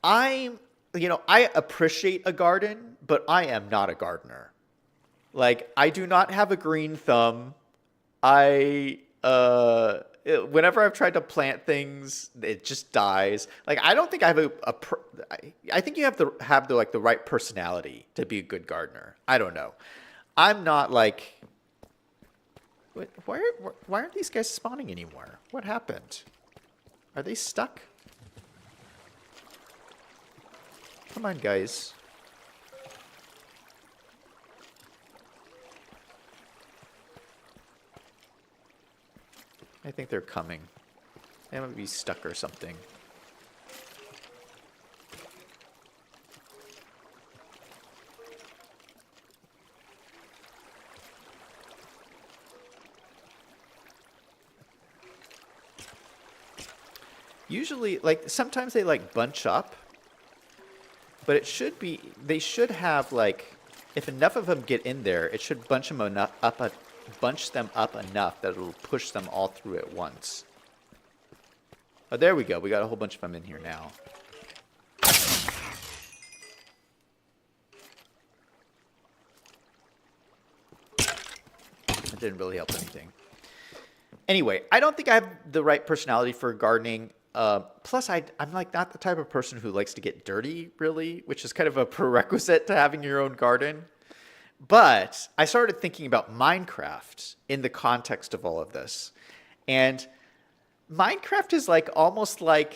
I'm I appreciate a garden, but I am not a gardener. Like, I do not have a green thumb. Whenever I've tried to plant things, it just dies. Like, I don't think I have I think you have to have the right personality to be a good gardener. I don't know. I'm not like, why aren't these guys spawning anymore? What happened? Are they stuck? Come on, guys. I think they're coming. They might be stuck or something. Usually, like, sometimes they, like, bunch up. But it should be, they should have, like, if enough of them get in there, it should bunch them up enough that it'll push them all through at once. Oh, there we go. We got a whole bunch of them in here now. That didn't really help anything. Anyway, I don't think I have the right personality for gardening. Plus, I'm like not the type of person who likes to get dirty, really, which is kind of a prerequisite to having your own garden. But I started thinking about Minecraft in the context of all of this. And Minecraft is like almost like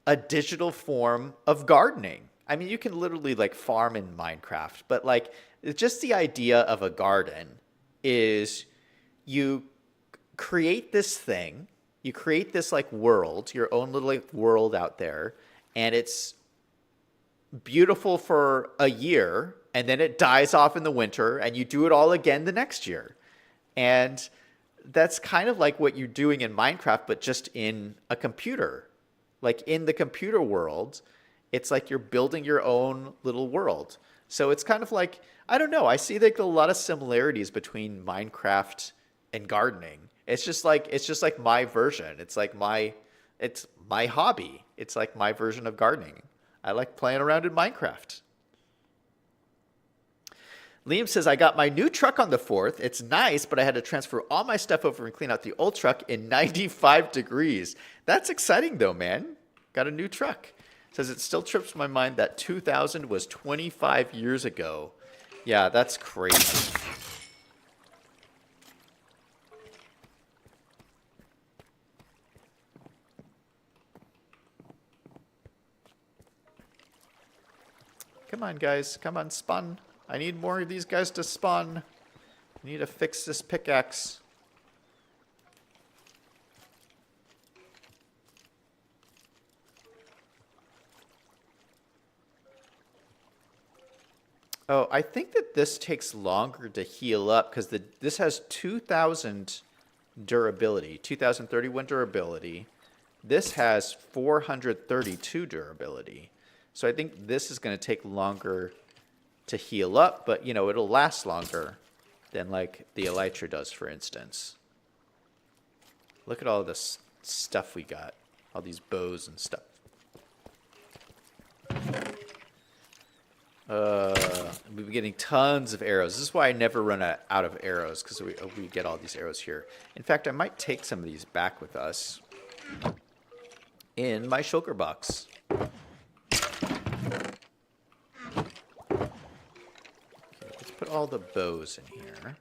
a digital form of gardening. I mean, you can literally like farm in Minecraft, but like just the idea of a garden is you create this thing, you create this like world, your own little like world out there, and it's beautiful for a year, and then it dies off in the winter, and you do it all again the next year. And that's kind of like what you're doing in Minecraft, but just in a computer. Like in the computer world, it's like you're building your own little world. So it's kind of like, I don't know, I see like a lot of similarities between Minecraft and gardening. It's just like my version. It's my hobby. It's like my version of gardening. I like playing around in Minecraft. Liam says, I got my new truck on the 4th. It's nice, but I had to transfer all my stuff over and clean out the old truck in 95 degrees. That's exciting, though, man. Got a new truck. Says, it still trips my mind that 2000 was 25 years ago. Yeah, that's crazy. Come on, guys. Come on, spawn. I need more of these guys to spawn. I need to fix this pickaxe. Oh, I think that this takes longer to heal up because this has 2,000 durability, 2,031 durability. This has 432 durability. So I think this is going to take longer to heal up, but, you know, it'll last longer than, like, the elytra does, for instance. Look at all this stuff we got. All these bows and stuff. We've been getting tons of arrows. This is why I never run out of arrows, because we get all these arrows here. In fact, I might take some of these back with us in my shulker box. Put all the bows in here.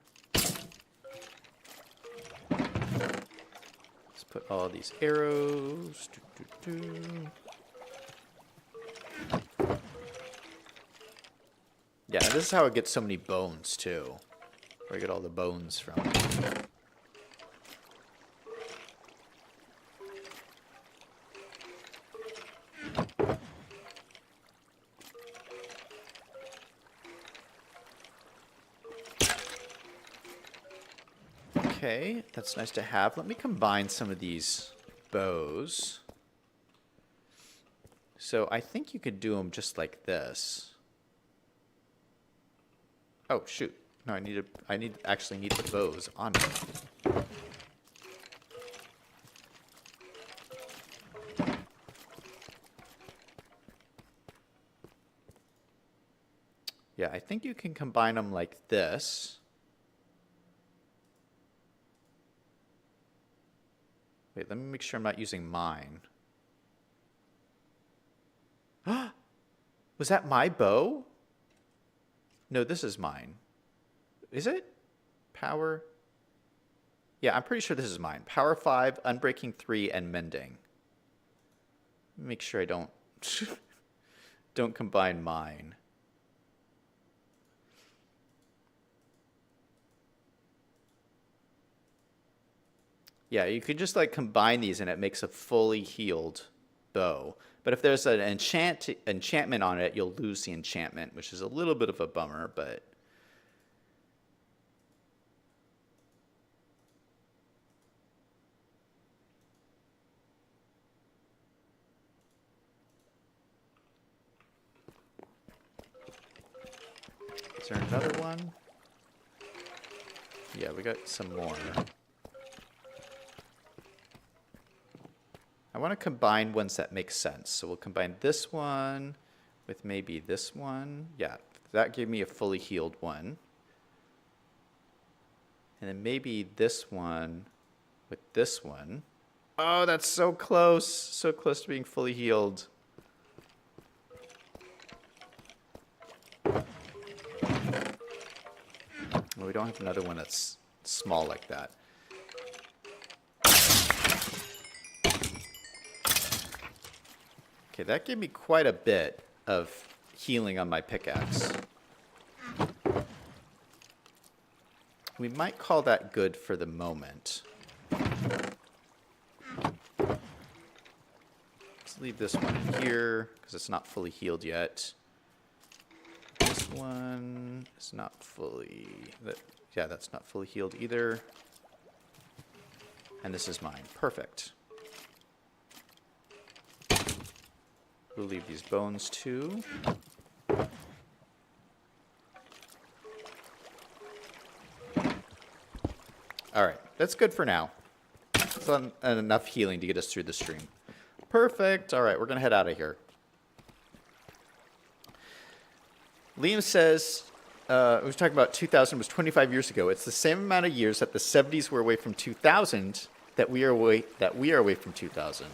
Let's put all these arrows. Yeah, this is how I get so many bones, too. Where I get all the bones from. Okay, that's nice to have. Let me combine some of these bows. So I think you could do them just like this. Oh shoot! No, I actually need the bows on me. I think you can combine them like this. Wait, let me make sure I'm not using mine. Was that my bow? No, this is mine. Is it? Power? Yeah, I'm pretty sure this is mine. Power 5, Unbreaking 3, and Mending. Make sure I don't don't combine mine. Yeah, you could just like combine these and it makes a fully healed bow. But if there's an enchantment on it, you'll lose the enchantment, which is a little bit of a bummer, but is there another one? Yeah, we got some more. I want to combine ones that make sense. So we'll combine this one with maybe this one. Yeah, that gave me a fully healed one. And then maybe this one with this one. Oh, that's so close. So close to being fully healed. Well, we don't have another one that's small like that. Okay, that gave me quite a bit of healing on my pickaxe. We might call that good for the moment. Let's leave this one here, because it's not fully healed yet. This one is not fully... yeah, that's not fully healed either. And this is mine. Perfect. We'll leave these bones too. All right, that's good for now. It's enough healing to get us through the stream. Perfect. All right, we're going to head out of here. Liam says, we were talking about 2000 was 25 years ago. It's the same amount of years that the 70s were away from 2000 that we are away from 2000.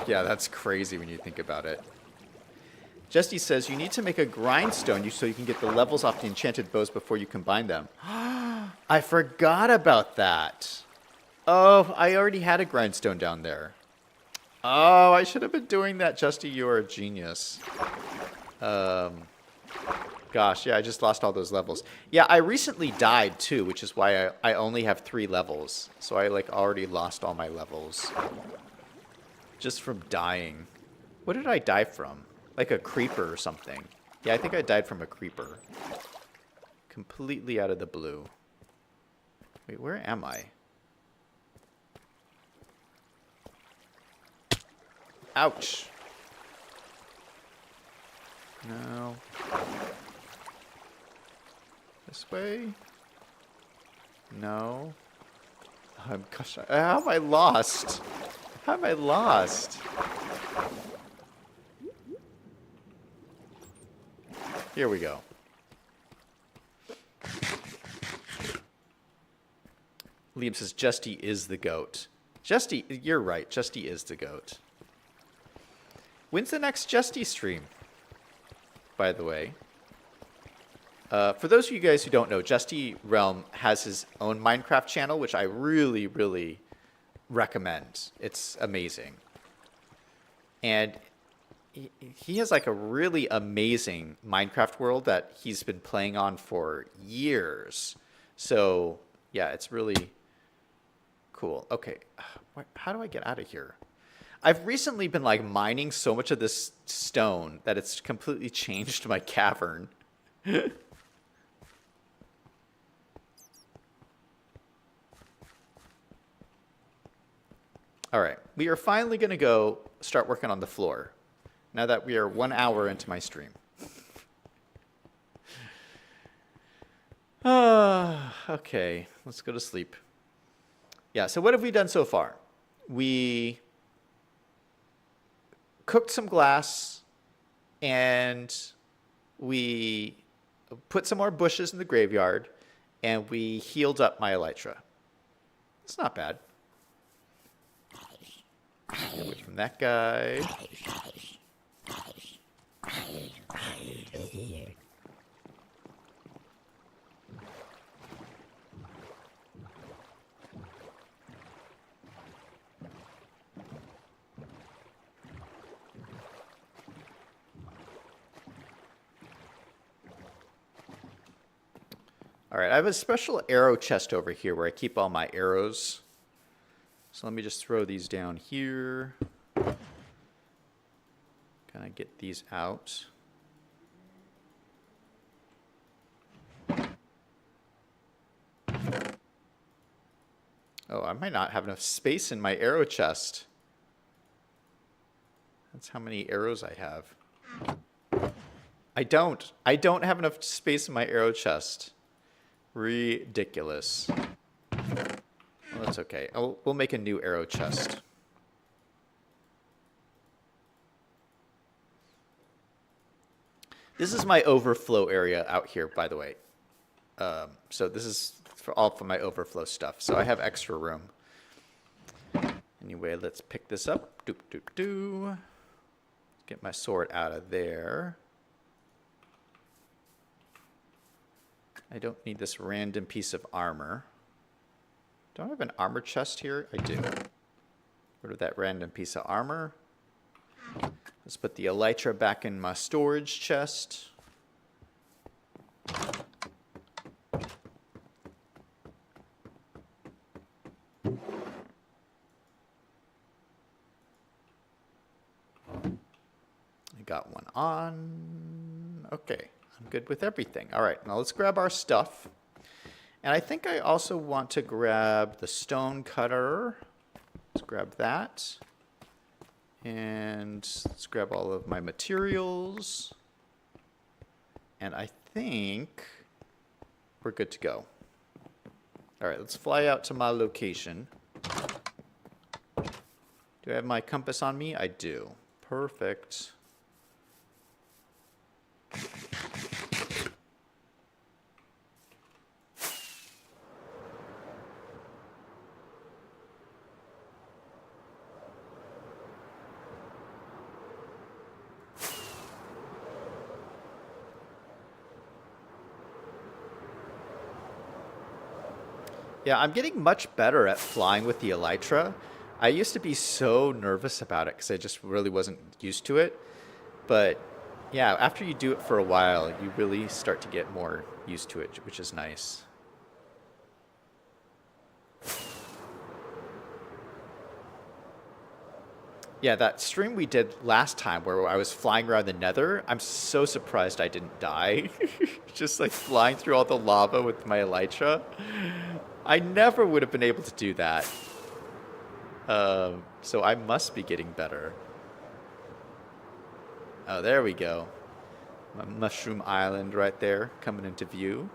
Yeah, that's crazy when you think about it. Justy says, you need to make a grindstone so you can get the levels off the enchanted bows before you combine them. I forgot about that. Oh, I already had a grindstone down there. Oh, I should have been doing that, Justy. You are a genius. Gosh, yeah, I just lost all those levels. Yeah, I recently died, too, which is why I only have 3 levels. So I, like, already lost all my levels. Just from dying. What did I die from? Like a creeper or something. Yeah, I think I died from a creeper. Completely out of the blue. Wait, where am I? Ouch. No. This way? No. Gosh, how am I lost? How am I lost? Here we go. Liam says, Justy is the goat. Justy, you're right. Justy is the goat. When's the next Justy stream? By the way. For those of you guys who don't know, Justy Realm has his own Minecraft channel, which I really, really recommend. It's amazing. And he has like a really amazing Minecraft world that he's been playing on for years. So, yeah, it's really cool. Okay, how do I get out of here? I've recently been like mining so much of this stone that it's completely changed my cavern. All right, we are finally going to go start working on the floor now that we are 1 hour into my stream. Okay, let's go to sleep. Yeah, so what have we done so far? We cooked some glass, and we put some more bushes in the graveyard, and we healed up my elytra. It's not bad. Get away from that guy. All right, I have a special arrow chest over here where I keep all my arrows. So let me just throw these down here. Kind of get these out. Oh, I might not have enough space in my arrow chest. That's how many arrows I have. I don't have enough space in my arrow chest. Ridiculous. Well, that's okay. We'll make a new arrow chest. This is my overflow area out here, by the way. So this is all for my overflow stuff. So I have extra room. Anyway, let's pick this up. Doop, doop, doo. Get my sword out of there. I don't need this random piece of armor. Do I have an armor chest here? I do. Get rid of that random piece of armor. Let's put the elytra back in my storage chest. I got one on. Okay. I'm good with everything. All right, now let's grab our stuff. And I think I also want to grab the stone cutter. Let's grab that. And let's grab all of my materials. And I think we're good to go. All right, let's fly out to my location. Do I have my compass on me? I do. Perfect. Yeah, I'm getting much better at flying with the elytra. I used to be so nervous about it because I just really wasn't used to it. But yeah, after you do it for a while, you really start to get more used to it, which is nice. Yeah, that stream we did last time where I was flying around the nether, I'm so surprised I didn't die. Just like flying through all the lava with my elytra. I never would have been able to do that. So I must be getting better. Oh, there we go. My mushroom island right there coming into view.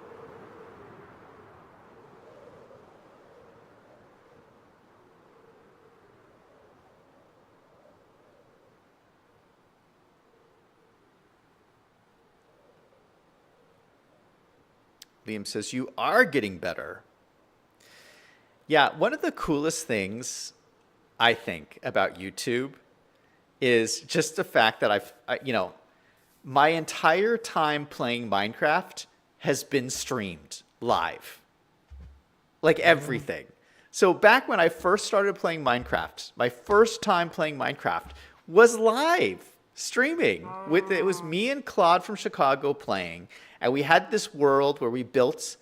Liam says, you are getting better. Yeah, one of the coolest things I think about YouTube is just the fact that my entire time playing Minecraft has been streamed live. Like everything. So back when I first started playing Minecraft, my first time playing Minecraft was live streaming. It was me and Claude from Chicago playing, and we had this world where we built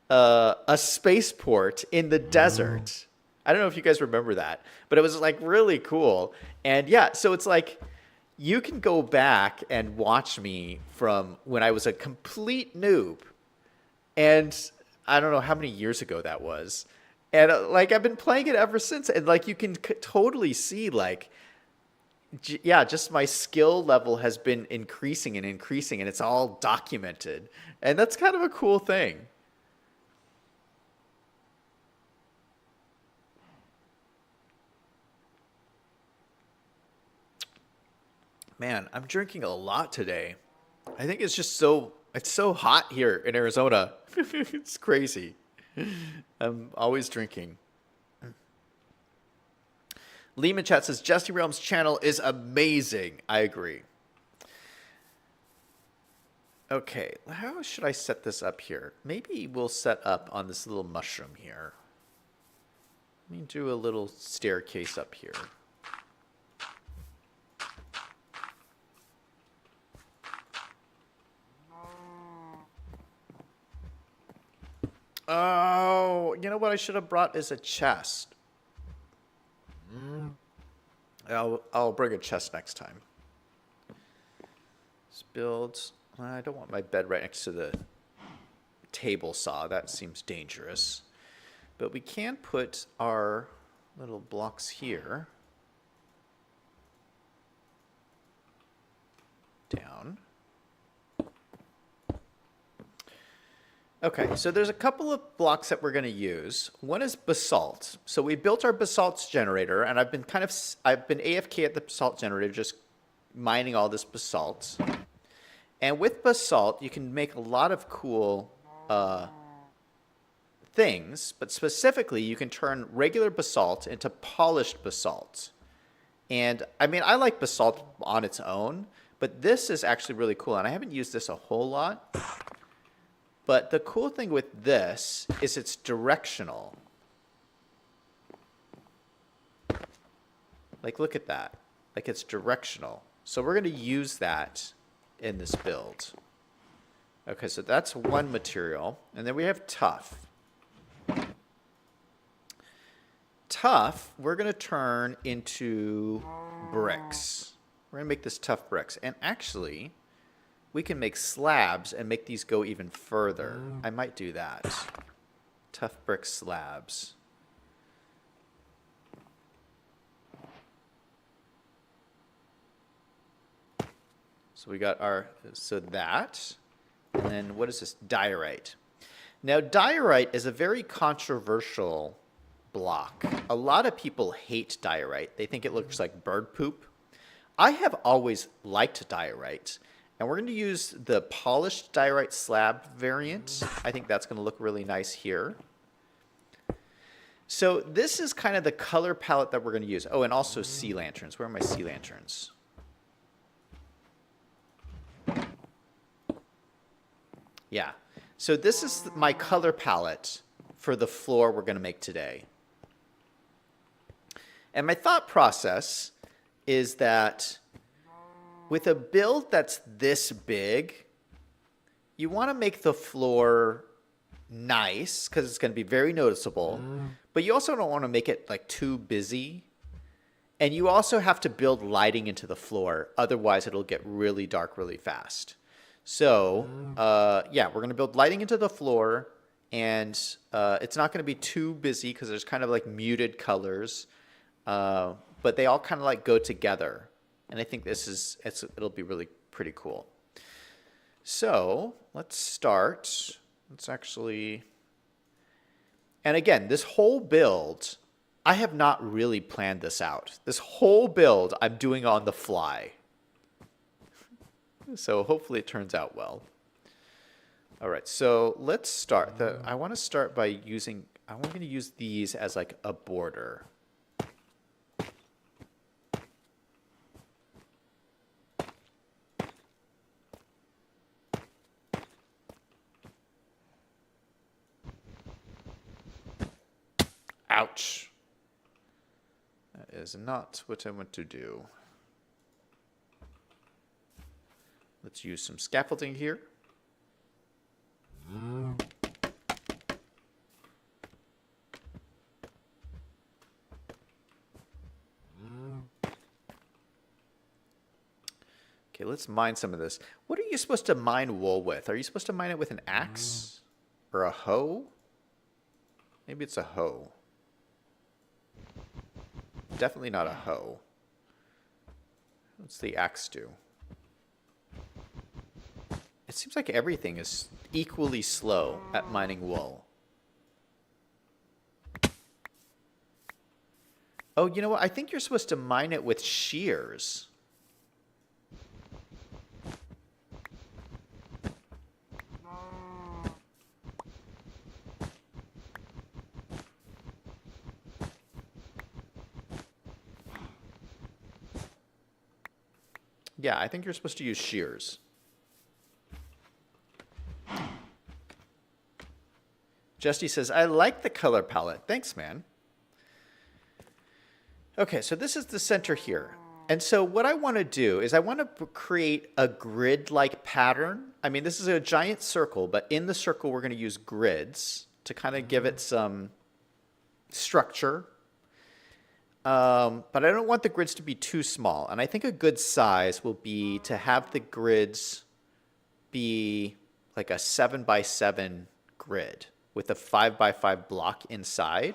a spaceport in the desert. I don't know if you guys remember that, but it was like really cool. And yeah, so it's like you can go back and watch me from when I was a complete noob. And I don't know how many years ago that was. And like I've been playing it ever since. And like you can totally see like, yeah, just my skill level has been increasing and increasing, and it's all documented. And that's kind of a cool thing. Man, I'm drinking a lot today. I think it's just so It's so hot here in Arizona. It's crazy. I'm always drinking. Lehman Chat says, Jesse Realm's channel is amazing. I agree. Okay, how should I set this up here? Maybe we'll set up on this little mushroom here. Let me do a little staircase up here. Oh, you know what I should have brought is a chest. I'll bring a chest next time. Let's build. I don't want my bed right next to the table saw. That seems dangerous. But we can put our little blocks here. Down. Okay, so there's a couple of blocks that we're going to use. One is basalt. So we built our basalt generator, and I've been AFK at the basalt generator, just mining all this basalt. And with basalt, you can make a lot of cool things, but specifically, you can turn regular basalt into polished basalt. And I mean, I like basalt on its own, but this is actually really cool, and I haven't used this a whole lot. But the cool thing with this is it's directional. Like, look at that. Like, it's directional. So we're going to use that in this build. Okay, so that's one material. And then we have tough. Tough, we're going to turn into bricks. We're going to make this tough bricks. And actually, we can make slabs and make these go even further. I might do that. Tough brick slabs. So we got our, so that, and then what is this? Diorite. Now, diorite is a very controversial block. A lot of people hate diorite. They think it looks like bird poop. I have always liked diorite. And we're going to use the polished diorite slab variant. I think that's going to look really nice here. So this is kind of the color palette that we're going to use. Oh, and also sea lanterns. Where are my sea lanterns? Yeah. So this is my color palette for the floor we're going to make today. And my thought process is that with a build that's this big, you want to make the floor nice because it's going to be very noticeable, but you also don't want to make it like too busy. And you also have to build lighting into the floor. Otherwise, it'll get really dark really fast. So, yeah, we're going to build lighting into the floor, and it's not going to be too busy because there's kind of like muted colors, but they all kind of like go together. And I think this is, it'll be really pretty cool. So let's start. Let's actually, and again, this whole build, I have not really planned this out. This whole build I'm doing on the fly. So hopefully it turns out well. All right, so let's start. I want to start by using, I'm going to use these as like a border. Ouch. That is not what I want to do. Let's use some scaffolding here. Okay, let's mine some of this. What are you supposed to mine wool with? Are you supposed to mine it with an axe or a hoe? Maybe it's a hoe. Definitely not a hoe. What's the axe do? It seems like everything is equally slow at mining wool. Oh, you know what? I think you're supposed to mine it with shears. Yeah, I think you're supposed to use shears. Justy says, I like the color palette. Thanks, man. Okay, so this is the center here. And so what I want to do is I want to create a grid-like pattern. I mean, this is a giant circle, but in the circle we're going to use grids to kind of give it some structure. But I don't want the grids to be too small. And I think a good size will be to have the grids be like a 7x7 grid with a 5x5 block inside.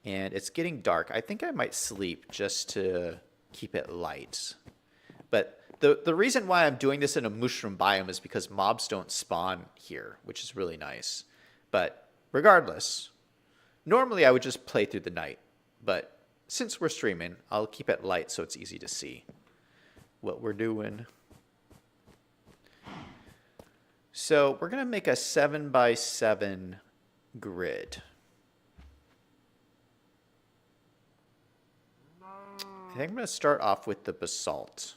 And it's getting dark. I think I might sleep just to keep it light. But the reason why I'm doing this in a mushroom biome is because mobs don't spawn here, which is really nice. But regardless, normally I would just play through the night. But since we're streaming, I'll keep it light so it's easy to see what we're doing. So we're going to make a 7x7 grid. I think I'm going to start off with the basalt.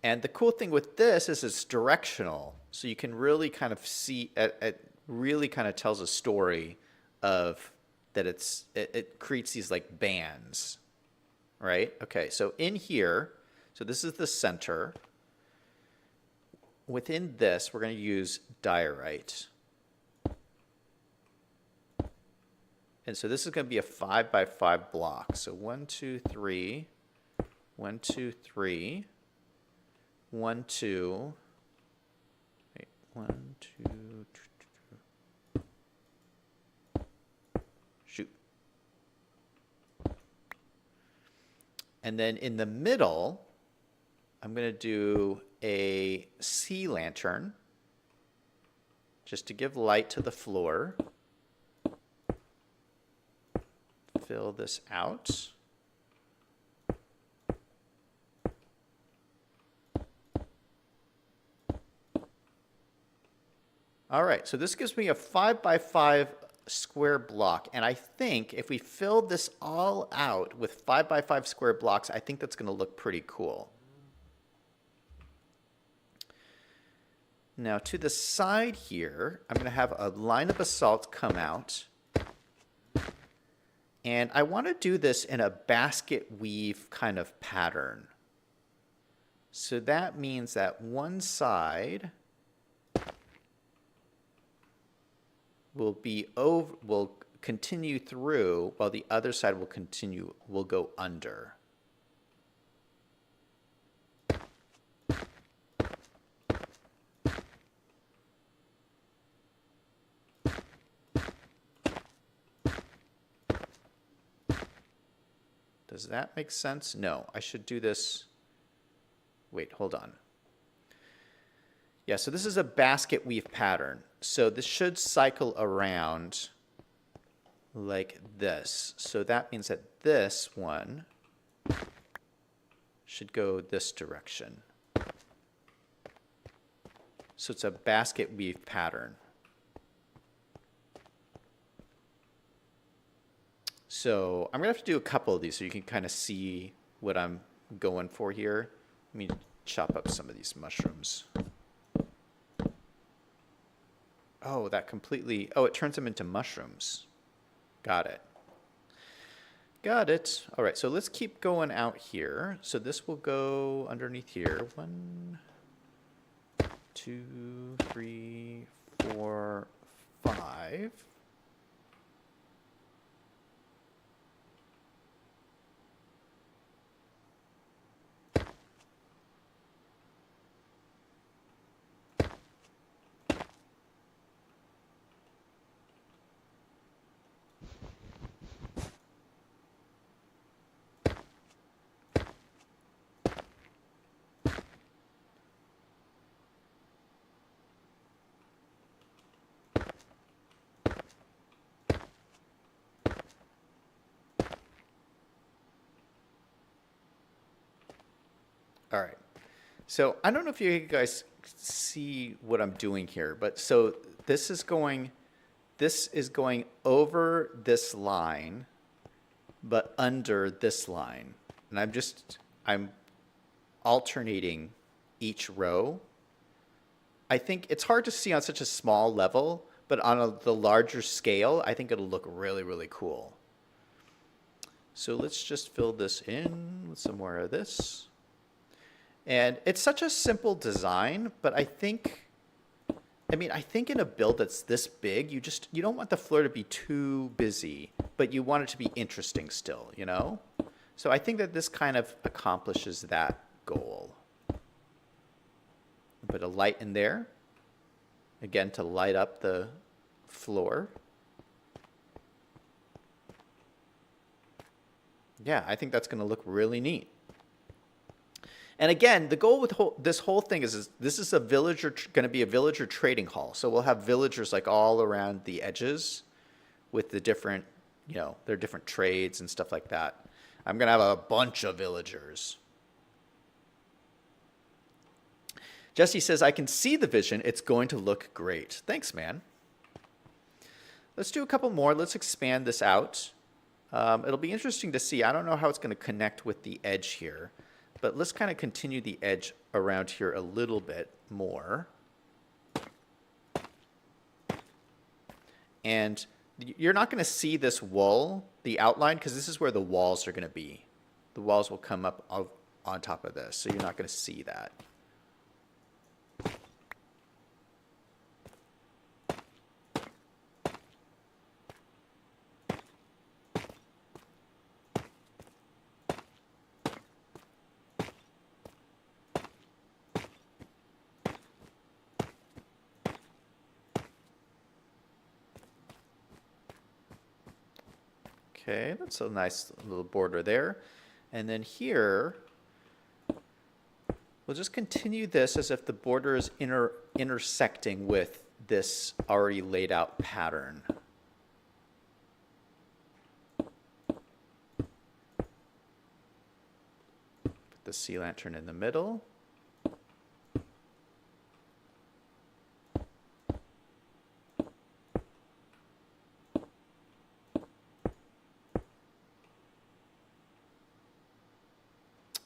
And the cool thing with this is it's directional. So you can really kind of see, it really kind of tells a story of that it creates these like bands, right? Okay, so in here, so this is the center. Within this, we're going to use diorite. And so this is going to be a 5x5 block. So 1, 2, 3, 1, 2, 3, 1, 2, wait, 1, 2, shoot. And then in the middle, I'm going to do a sea lantern just to give light to the floor. Fill this out. All right, so this gives me a 5x5 square block. And I think if we fill this all out with 5x5 square blocks, I think that's going to look pretty cool. Now to the side here, I'm going to have a line of basalt come out. And I want to do this in a basket weave kind of pattern. So that means that one side will continue through while the other side will go under. Does that make sense? No, I should do this. Wait, hold on. Yeah, so this is a basket weave pattern. So this should cycle around like this. So that means that this one should go this direction. So it's a basket weave pattern. So I'm going to have to do a couple of these so you can kind of see what I'm going for here. Let me chop up some of these mushrooms. Oh, that completely... Oh, it turns them into mushrooms. Got it. Got it. All right, so let's keep going out here. So this will go underneath here. 1, 2, 3, 4, 5. All right. So I don't know if you guys see what I'm doing here, but so this is going over this line, but under this line. And I'm alternating each row. I think it's hard to see on such a small level, but on the larger scale, I think it'll look really, really cool. So let's just fill this in with some more of this. And it's such a simple design, but I think in a build that's this big, you don't want the floor to be too busy, but you want it to be interesting still, you know? So I think that this kind of accomplishes that goal. Put a light in there, again, to light up the floor. Yeah, I think that's going to look really neat. And again, the goal with this whole thing is this is going to be a villager trading hall. So we'll have villagers like all around the edges with the different, their different trades and stuff like that. I'm going to have a bunch of villagers. Jesse says, I can see the vision. It's going to look great. Thanks, man. Let's do a couple more. Let's expand this out. It'll be interesting to see. I don't know how it's going to connect with the edge here, but let's kind of continue the edge around here a little bit more. And you're not going to see this wall, the outline, because this is where the walls are going to be. The walls will come up on top of this, so you're not going to see that. Okay, that's a nice little border there. And then here, we'll just continue this as if the border is intersecting with this already laid out pattern. Put the sea lantern in the middle.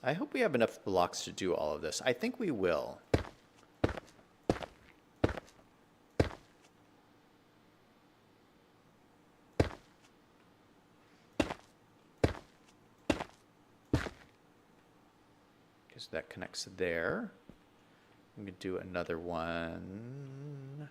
I hope we have enough blocks to do all of this. I think we will. Because that connects there. I'm going to do another one.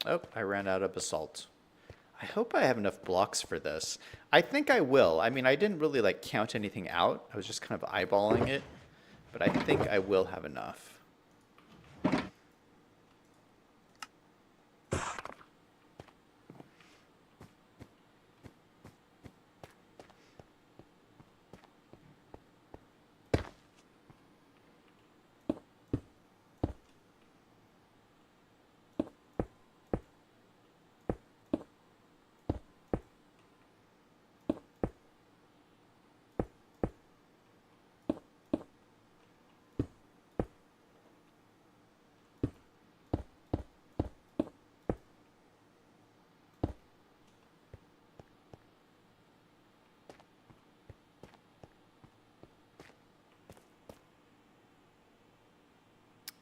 Oh, I ran out of basalt. I hope I have enough blocks for this. I think I will. I mean, I didn't really count anything out. I was just kind of eyeballing it, but I think I will have enough.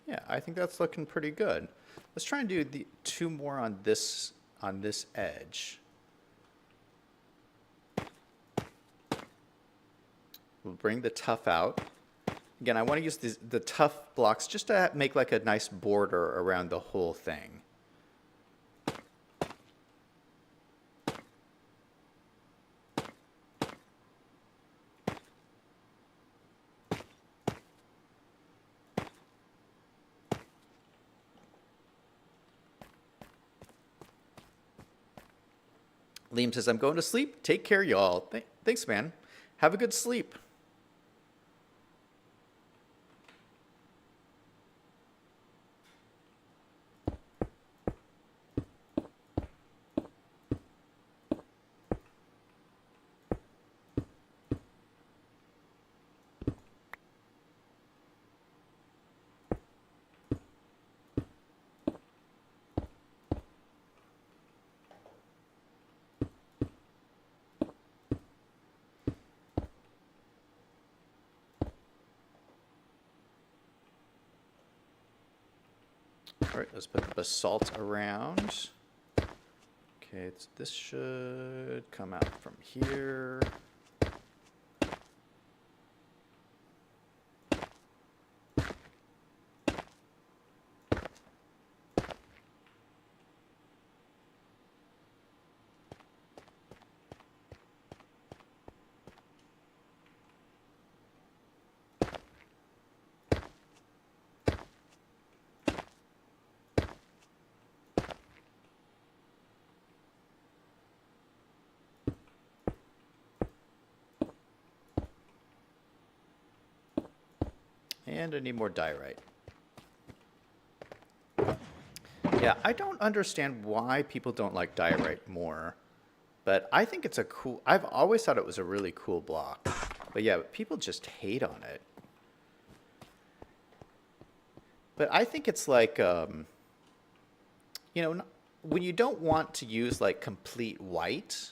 Yeah, I think that's looking pretty good. Let's try and do the two more on this edge. We'll bring the tuff out. Again, I want to use the tuff blocks just to make like a nice border around the whole thing. Liam says, I'm going to sleep. Take care, y'all. Thanks, man. Have a good sleep. All right, let's put the basalt around. Okay, this should come out from here. And I need more diorite. Yeah, I don't understand why people don't like diorite more, but I think it's a cool, I've always thought it was a really cool block. But yeah, people just hate on it. But I think it's like, you know, when you don't want to use like complete white,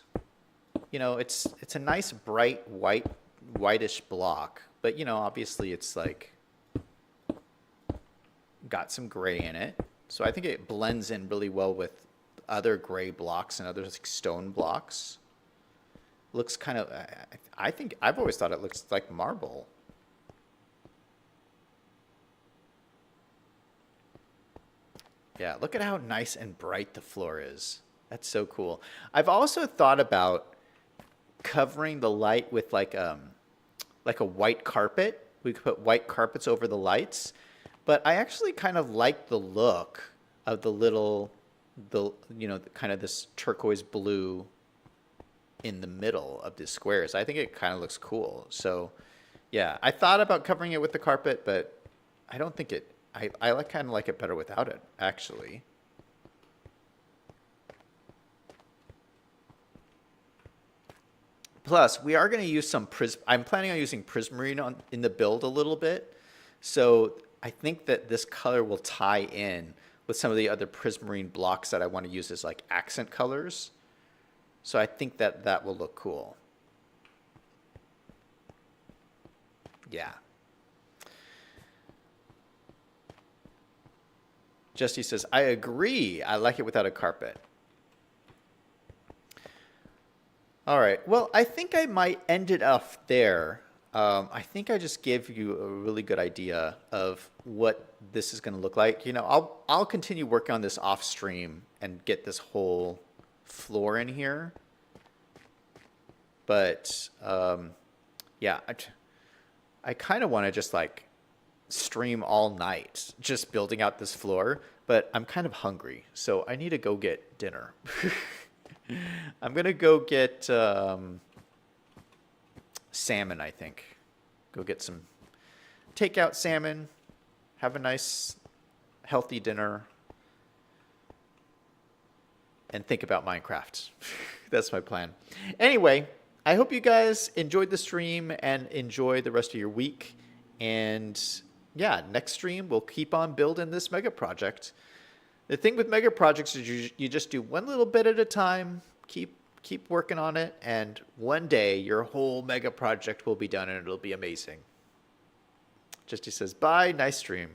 you know, it's a nice bright whitish block, but you know, obviously it's like got some gray in it. So I think it blends in really well with other gray blocks and other like stone blocks. Looks kind of, I think, I've always thought it looks like marble. Yeah, look at how nice and bright the floor is. That's so cool. I've also thought about covering the light with like a white carpet. We could put white carpets over the lights. But I actually kind of like the look of the you know, kind of this turquoise blue in the middle of the squares. I think it kind of looks cool. So, yeah, I thought about covering it with the carpet, but I don't think it, I like kind of like it better without it, actually. Plus, we are going to use some I'm planning on using prismarine in the build a little bit. So I think that this color will tie in with some of the other prismarine blocks that I want to use as like accent colors. So I think that that will look cool. Yeah. Justy says, I agree. I like it without a carpet. All right. Well, I think I might end it off there. I think I just gave you a really good idea of what this is going to look like. You know, I'll continue working on this off stream and get this whole floor in here. But yeah, I kind of want to just like stream all night just building out this floor. But I'm kind of hungry, so I need to go get dinner. I'm going to go get salmon, I think. Go get some takeout salmon, have a nice, healthy dinner, and think about Minecraft. That's my plan. Anyway, I hope you guys enjoyed the stream and enjoy the rest of your week. And yeah, next stream, we'll keep on building this mega project. The thing with mega projects is you just do one little bit at a time, keep working on it, and one day your whole mega project will be done and it'll be amazing. Justy says, bye, nice stream.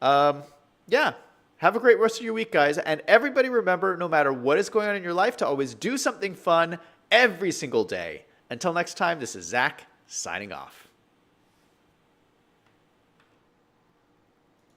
Yeah, have a great rest of your week, guys. And everybody remember, no matter what is going on in your life, to always do something fun every single day. Until next time, this is Zach signing off.